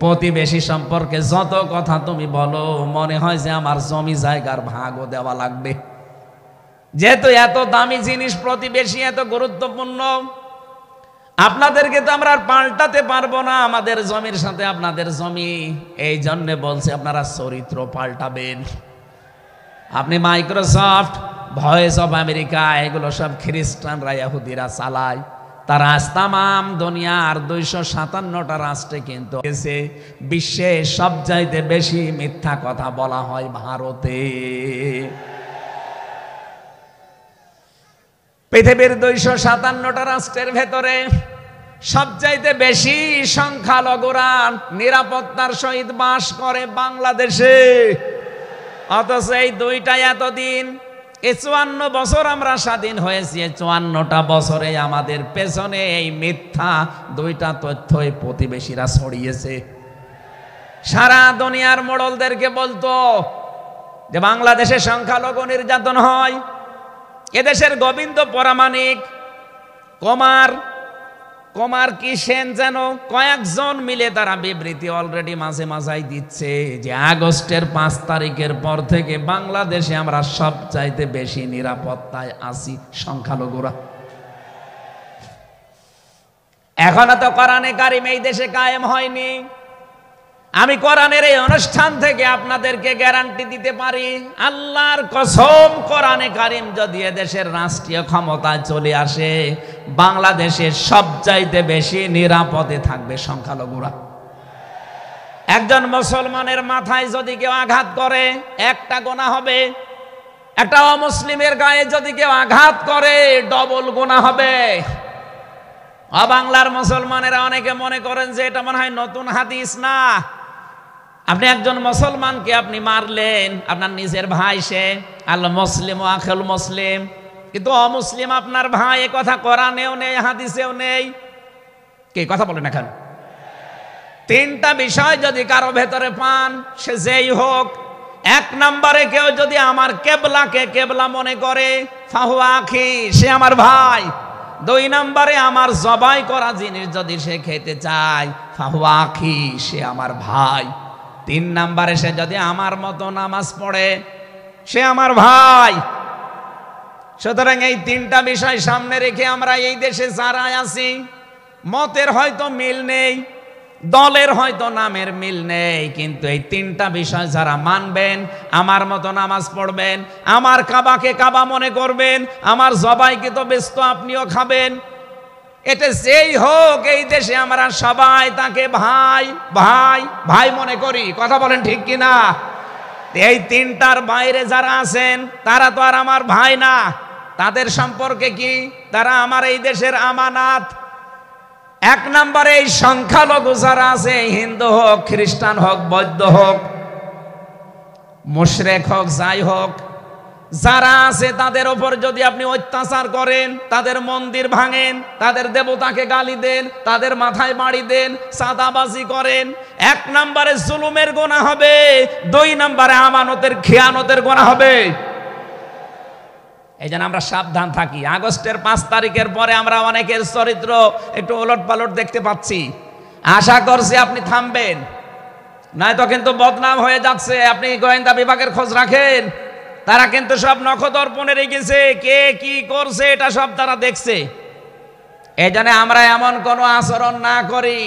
প্রতিবেশী সম্পর্কে যত কথা তুমি বলো, মনে হয় যে আমার জমি জায়গার ভাগও দেওয়া লাগবে। যেহেতু এত দামি জিনিস প্রতিবেশী, এত গুরুত্বপূর্ণ, আপনাদেরকে তো আমরা আর পাল্টাতে পারবো না, আমাদের জমির সাথে আপনাদের জমি। এই জন্য বলছে আপনারা চরিত্র পাল্টাবেন। আপনি মাইক্রোসফট, ভয়েস অফ আমেরিকা, এগুলো সব খ্রিস্টানরা, ইহুদিরা চালায়। তারা আজ তামাম দুনিয়ার 257টা রাষ্ট্রে কিন্তু বিশ্বে সবচাইতে বেশি মিথ্যা কথা বলা হয় ভারতে। পৃথিবীর 257টা রাষ্ট্রের ভেতরে সবচাইতে বেশি সংখ্যালঘুরা নিরাপত্তার সহিত বাস করে বাংলাদেশে। অথচ এই দুইটাই এতদিন, 54 বছর আমরা স্বাধীন হয়েছি, 54টা বছরে আমাদের পেছনে এই মিথ্যা দুইটা তথ্যই প্রতিবেশীরা ছড়িয়েছে। সারা দুনিয়ার মোড়লদেরকে বলতো যে বাংলাদেশে সংখ্যালঘু নির্যাতন হয়। এদেশের গোবিন্দ পরামানিক, কুমার কি সেন যেন, কয়েকজন মিলে তারা বিবৃতি অলরেডি মাঝে মাঝাই দিচ্ছে যে আগস্টের 5 তারিখের পর থেকে বাংলাদেশে আমরা সবচাইতে বেশি নিরাপত্তায় আছি সংখ্যালঘুরা। এখনো তো কোরআনে কারিম এই দেশে কায়েম হয়নি। আমি কোরআনের এই অনুষ্ঠান থেকে আপনাদেরকে গ্যারান্টি দিতে পারি, আল্লাহর কসম, কোরআনে কারিম যদি এদেশের রাষ্ট্রীয় ক্ষমতায় চলে আসে, বাংলাদেশের সবচাইতে বেশি নিরাপদে থাকবে সংখ্যালঘুরা। একজন মুসলমানের মাথায় যদি কেউ আঘাত করে, একটা গুনাহ হবে। একটা অমুসলিমের গায়ে যদি কেউ আঘাত করে, ডবল গুনাহ হবে। বাংলার মুসলমানেরা অনেকে মনে করেন যে এটা মনে হয় নতুন হাদিস। না, আপনি একজন মুসলমানকে আপনি মারলেন, আপনার নিজের ভাই, সে আল মুসলিম ও আখুল মুসলিম, কিন্তু অমুসলিম আপনার ভাই। এ কথা কোরআনেও নেই, হাদিসেও নেই। কে কথা বলেন না কেন? 3টা বিষয় যদি কারো ভেতরে পান, সে যেই হোক। 1 নম্বরে কেউ যদি আমার কেবলাকে কেবলা মনে করে, ফাহুয়া আখি, সে আমার ভাই। 2 নম্বরে আমার জবাই করা জিনিস যদি সে খেতে চায়, ফাহুয়া আখি, সে আমার ভাই। 3 নম্বরে সে যদি আমার মতো নামাজ পড়ে, সে আমার ভাই। সুতরাং এই 3টা বিষয় সামনে রেখে আমরা এই দেশে যারা আছি, মতের হয়তো মিল নেই, দলের হয়তো নামের মিল নেই, কিন্তু এই 3টা বিষয় যারা মানবেন, আমার মতো নামাজ পড়বেন, আমার কাবাকে কাবা মনে করবেন, আমার জবাইকে তো ব্যস্ত আপনিও খাবেন, এটা যেই হোক এই দেশে আমরা সবাই তাকে ভাই ভাই ভাই মনে করি। কথা বলেন ঠিক কিনা? এই তিনটার বাইরে যারা আছেন তারা তো আর আমার ভাই না। তাদের সম্পর্কে কি? তারা আমার এই দেশের আমানাত। এক নম্বরে এই সংখ্যালঘু যারা আছে, হিন্দু হোক, খ্রিস্টান হোক, বৌদ্ধ হোক, মুশরিক হোক, যাই হোক, যারা আছে তাদের ওপর যদি আপনি অত্যাচার করেন, তাদের মন্দির ভাঙেন, তাদের দেবতাকে গালি দেন, তাদের মাথায় বাড়ি দেন, চাঁদাবাজি করেন, এক নম্বরে জুলুমের গুনাহ হবে, দুই নম্বরে আমানতের খেয়ানতের গুনাহ হবে। এই জন্য আমরা সাবধান থাকি। আগস্টের 5 তারিখের পরে আমরা অনেকের চরিত্র একটু ওলট পালট দেখতে পাচ্ছি। আশা করছি আপনি থামবেন, নয়তো কিন্তু বদনাম হয়ে যাচ্ছে। আপনি গোয়েন্দা বিভাগের খোঁজ রাখেন, তারা কিন্তু সব নখদর্পণে রেখেছে, কে কি করছে এটা সব তারা দেখছে। এই জন্য আমরা এমন কোনো আচরণ না করি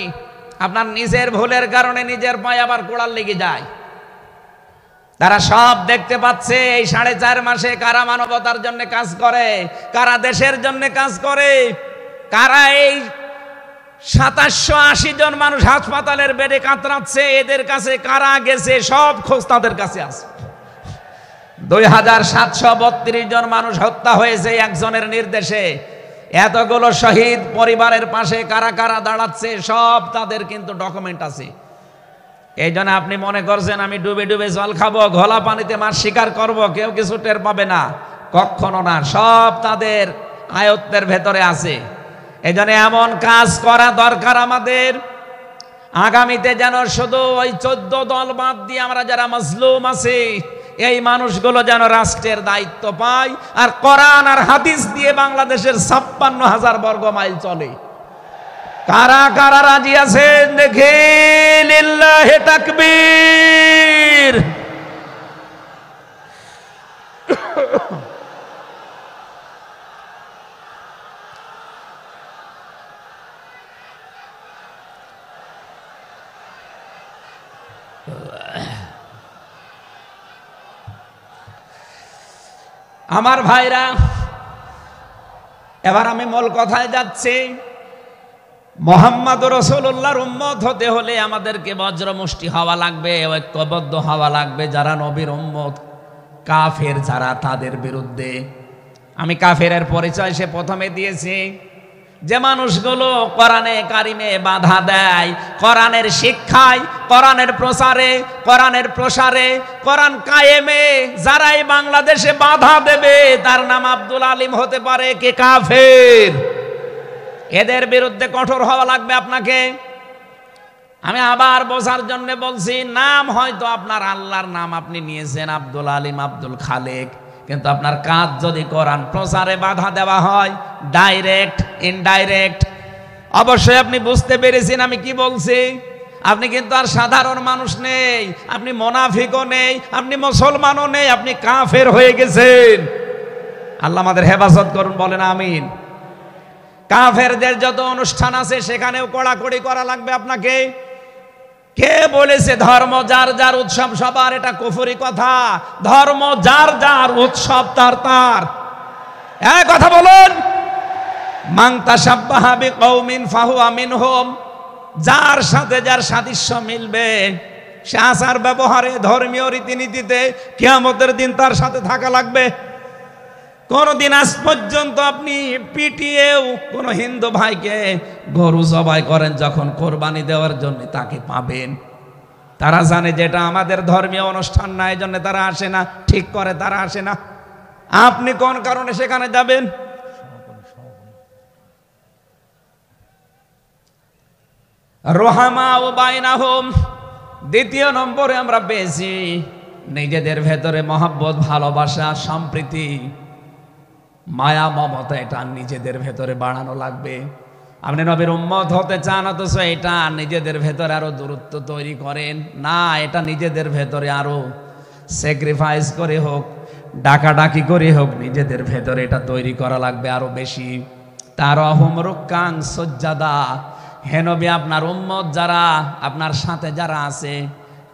আপনার নিজের ভুলের কারণে নিজের পায়ে আবার কোড়াল লেগে যায়। তারা সব দেখতে পাচ্ছে এই 4.5 মাসে কারা মানবতার জন্য কাজ করে, কারা দেশের জন্য কাজ করে, কারা এই 2780 জন মানুষ হাসপাতালের বেডে কাতরাচ্ছে, এদের কাছে কারা গেছে সব খোঁজ তাদের কাছে আছে। 2732 জন মানুষ হত্যা হয়েছে একজনের নির্দেশে। এতগুলো শহীদ পরিবারের পাশে কারা কারা দাঁড়াচ্ছে সব তাদের কিন্তু ডকুমেন্ট আছে। এই জন্য আপনি মনে করছেন আমি ডুবে ডুবে জল খাবো, ঘোলা পানিতে মাছ শিকার করব, কেউ কিছু টের পাবে না, কখনো না। সব তাদের আয়ত্তের ভেতরে আছে। এই জন্য এমন কাজ করা দরকার আমাদের, আগামীতে যেন শুধু ওই 14 দল বাদ দিয়ে আমরা যারা মাজলুম আছি এই মানুষগুলো যেন রাষ্ট্রের দায়িত্ব পায়, আর কোরআন আর হাদিস দিয়ে বাংলাদেশের 56,000 বর্গ মাইল চলে। কারা কারা রাজি আছেন দেখে? লিল্লাহি তাকবীর। আমার ভাইরা, এবার আমি মূল কথায় যাচ্ছি। মুহাম্মদ রাসূলুল্লাহর উম্মত হতে হলে আমাদেরকে বজ্রমুষ্টি হওয়া লাগবে, ঐক্যবদ্ধ হওয়া লাগবে। যারা নবীর উম্মত, কাফের যারা, তাদের বিরুদ্ধে। আমি কাফেরের পরিচয় সে প্রথমে দিয়েছি। যে মানুষগুলো কোরআনে কারিমে বাধা দেয়, কোরআনের শিক্ষায়, কোরআনের প্রচারে, কোরআনের প্রসারে, কোরআন কায়েমে যারাই বাংলাদেশে বাধা দেবে তার নাম আব্দুল আলিম হতে পারে, কে কাফের। এদের বিরুদ্ধে কঠোর হওয়া লাগবে আপনাকে। আমি আবার বোঝার জন্য বলছি, নাম হয়তো আপনার আল্লাহর নাম আপনি নিয়েছেন আব্দুল আলিম, আব্দুল খালেক, কিন্তু আপনার কাজ যদি কোরআন প্রচারে বাধা দেওয়া হয়, ডাইরেক্ট ইনডাইরেক্ট, অবশ্যই আপনি বুঝতে পেরেছেন আমি কি বলছি। আপনি কিন্তু আর সাধারণ মানুষ নেই, আপনি মুনাফিকও নেই, আপনি মুসলমানও নেই, আপনি কাফের হয়ে গেছেন। আল্লাহ আমাদের হেফাজত করুন, বলেন আমিন। কাফেরদের যত অনুষ্ঠান আছে সেখানেও কড়াকড়ি করা লাগবে আপনাকে। কে বলেছে ধর্ম যার যার উৎসব সবার? এটা কুফরি কথা। ধর্ম যার যার, উৎসব তার তার। হ্যাঁ, কথা বলুন। মান তাশাব্বাহা বিকওমিন ফাহুয়া মিনহুম। যার সাথে যার সাদৃশ্য মিলবে, সে আচার ব্যবহারে, ধর্মীয় রীতিনীতিতে কিয়ামতের দিন তার সাথে থাকা লাগবে। কোনদিন আজ পর্যন্ত আপনি পিটিয়েও কোন হিন্দু ভাইকে গরু জবাই করেন যখন কোরবানি দেওয়ার জন্য, তাকে পাবেন। তারা জানে যেটা আমাদের ধর্মীয় অনুষ্ঠান না, এই জন্য তারা আসে না, ঠিক করে তারা আসে না। আপনি কোন কারণে সেখানে যাবেন? রোহামা ও বাইনাহুম। দ্বিতীয় নম্বরে আমরা পেয়েছি নিজেদের ভেতরে মহব্বত, ভালোবাসা, সম্প্রীতি, মায়া, মমতা। এটা নিজেদের ভেতরে বাড়ানো লাগবে। আপনি নবীর উম্মত হতে চান, অথচ এটা নিজেদের ভেতরে আরো দূরত্ব তৈরি করেন না। এটা নিজেদের ভেতরে আরো স্যাক্রিফাইস করে হোক, ডাকাডাকি করে হোক, নিজেদের ভেতরে এটা তৈরি করা লাগবে আরো বেশি। তারহুম রুক্কান সুজ্জাদা। হে নবী, আপনার উম্মত যারা, আপনার সাথে যারা আছে,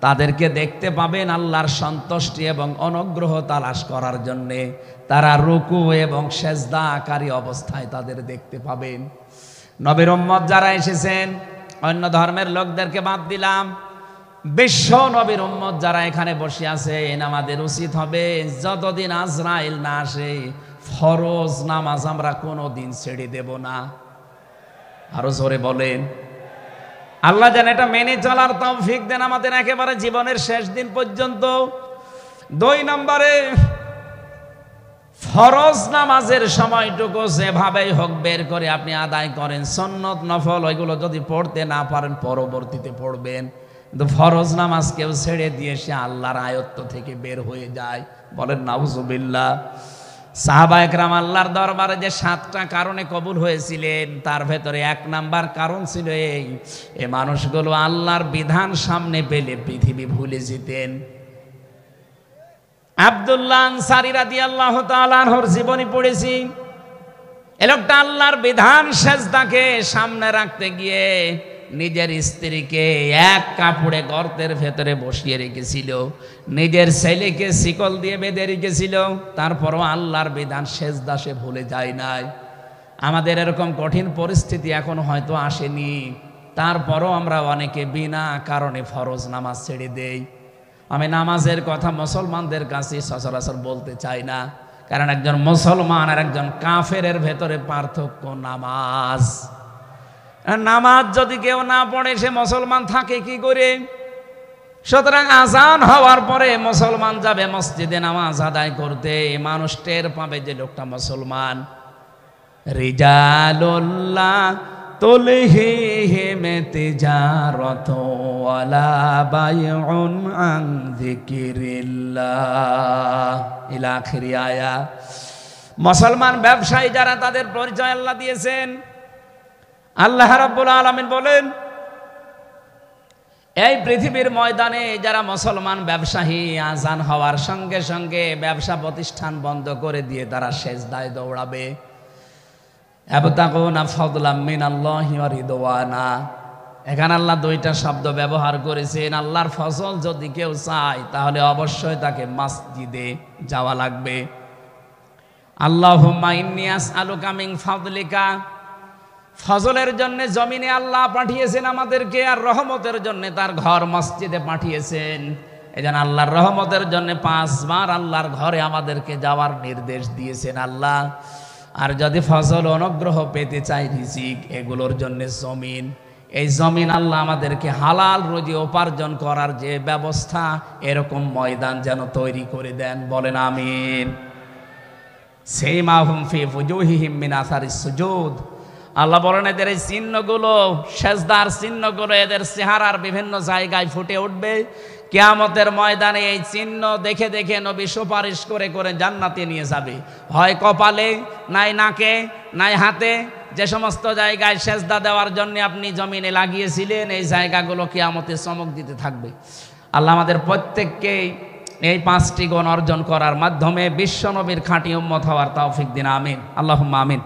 তাদেরকে দেখতে পাবেন আল্লাহর সন্তুষ্টি এবং অনুগ্রহ তালাশ করার জন্যে তারা রুকু এবং সেজদাকারী অবস্থায় তাদের দেখতে পাবেন। নবীর উম্মত যারা এসেছেন, অন্য ধর্মের লোকদেরকে বাদ দিলাম, বিশ্ব নবীর উম্মত যারা এখানে বসে আছেন, আমাদের উচিত হবে যতদিন আজরাইল না আসে ফরজ নামাজ আমরা কোনোদিন ছেড়ে দেব না। আরো জোরে বলেন, আল্লাহ যেন এটা মেনে চলার তৌফিক দেন আমাদের একেবারে জীবনের শেষ দিন পর্যন্ত। 2 নম্বরে, ফরজ নামাজের সময়টুকু যেভাবেই হোক বের করে আপনি আদায় করেন। সুন্নত নফল ওইগুলো যদি পড়তে না পারেন পরবর্তীতে পড়বেন, কিন্তু ফরজ নামাজ কেউ ছেড়ে দিয়ে সে আল্লাহর আয়ত্ত থেকে বের হয়ে যায়। বলেন নাউজুবিল্লাহ। সাহাবা একরাম আল্লাহর দরবারে যে 7টা কারণে কবুল হয়েছিলেন, তার ভেতরে 1 নাম্বার কারণ ছিল এই মানুষগুলো আল্লাহর বিধান সামনে পেলে পৃথিবী ভুলে যেতেন। আব্দুল্লাহ আনসারী রাদিয়াল্লাহু তাআলা আনহুর জীবনী পড়েছি। এই লোকটা আল্লাহর বিধান সেজদাকে সামনে রাখতে গিয়ে নিজের স্ত্রীকে এক কাপড়ে গর্তের ভেতরে বসিয়ে রেখেছিল, নিজের ছেলেকে শিকল দিয়ে বেঁধে রেখেছিল, তারপরও আল্লাহর বিধান সেজদা সে ভুলে যায় নাই। আমাদের এরকম কঠিন পরিস্থিতি এখন হয়তো আসেনি, তারপরও আমরা অনেকে বিনা কারণে ফরজ নামাজ ছেড়ে দেই। আমি নামাজের কথা মুসলমানদের কাছে সচরাচর বলতে চাই না, কারণ একজন মুসলমান আর একজন কাফেরের ভেতরে পার্থক্য নামাজ। নামাজ যদি কেউ না পড়ে সে মুসলমান থাকে কি করে? সুতরাং আজান হওয়ার পরে মুসলমান যাবে মসজিদে নামাজ আদায় করতে, মানুষ টের পাবে যে লোকটা মুসলমান। রিজালুল্লাহ তুলহিহিম তিজারাতু ওয়ালা বাইউন আন যিকিরিল্লাহ ইলা আখিরি আয়াত। মুসলমান ব্যবসায়ী যারা, তাদের পরিচয় আল্লাহ দিয়েছেন। আল্লাহ রাব্বুল আলামিন বলেন, এই পৃথিবীর ময়দানে যারা মুসলমান ব্যবসায়ী, আজান হওয়ার সঙ্গে সঙ্গে ব্যবসা প্রতিষ্ঠান বন্ধ করে দিয়ে তারা সেজদায় দৌড়াবে। ইয়াবতাগুনা ফাদলাম মিনাল্লাহি ওয়া রিদওয়ানা। এখানে আল্লাহ 2টা শব্দ ব্যবহার করেছেন। আল্লাহর ফজল যদি কেউ চায় তাহলে অবশ্যই তাকে মসজিদে যাওয়া লাগবে। আল্লাহুম্মা ইন্নী আসআলুকা মিন ফাদলিকা, ফজলের জন্য জমিনে আল্লাহ পাঠিয়েছেন আমাদেরকে, আর রহমতের জন্য তার ঘর মসজিদে পাঠিয়েছেন। এজন্য আল্লাহর রহমতের জন্য 5 বার আল্লাহর ঘরে আমাদেরকে যাওয়ার নির্দেশ দিয়েছেন আল্লাহ। আর যদি ফজল অনুগ্রহ পেতে চাই, রিজিক, এগুলোর জন্য জমিন, এই জমিন আল্লাহ আমাদেরকে হালাল রুজি উপার্জন করার যে ব্যবস্থা, এরকম ময়দান যেন তৈরি করে দেন। বলেন আমিন। সেইমাহুম ফি ফুজুহিহিম মিন আসারিস সুজুদ। আল্লাহ বলেন এদের এই চিহ্নগুলো, সেজদার চিহ্নগুলো এদের চেহারার বিভিন্ন জায়গায় ফুটে উঠবে। কিয়ামতের ময়দানে এই চিহ্ন দেখে দেখে নবী সুপারিশ করে করে জান্নাতে নিয়ে যাবে। হয় কপালে, নাই নাকে, নাই হাতে, যে সমস্ত জায়গায় সেজদা দেওয়ার জন্য আপনি জমিনে লাগিয়েছিলেন, এই জায়গাগুলো কিয়ামতে চমক দিতে থাকবে। আল্লাহ আমাদের প্রত্যেককে এই 5টি গুণ অর্জন করার মাধ্যমে বিশ্ব নবীর খাঁটি উম্মত হওয়ার তৌফিক দিন। আমিন, আল্লাহুম্মা আমিন।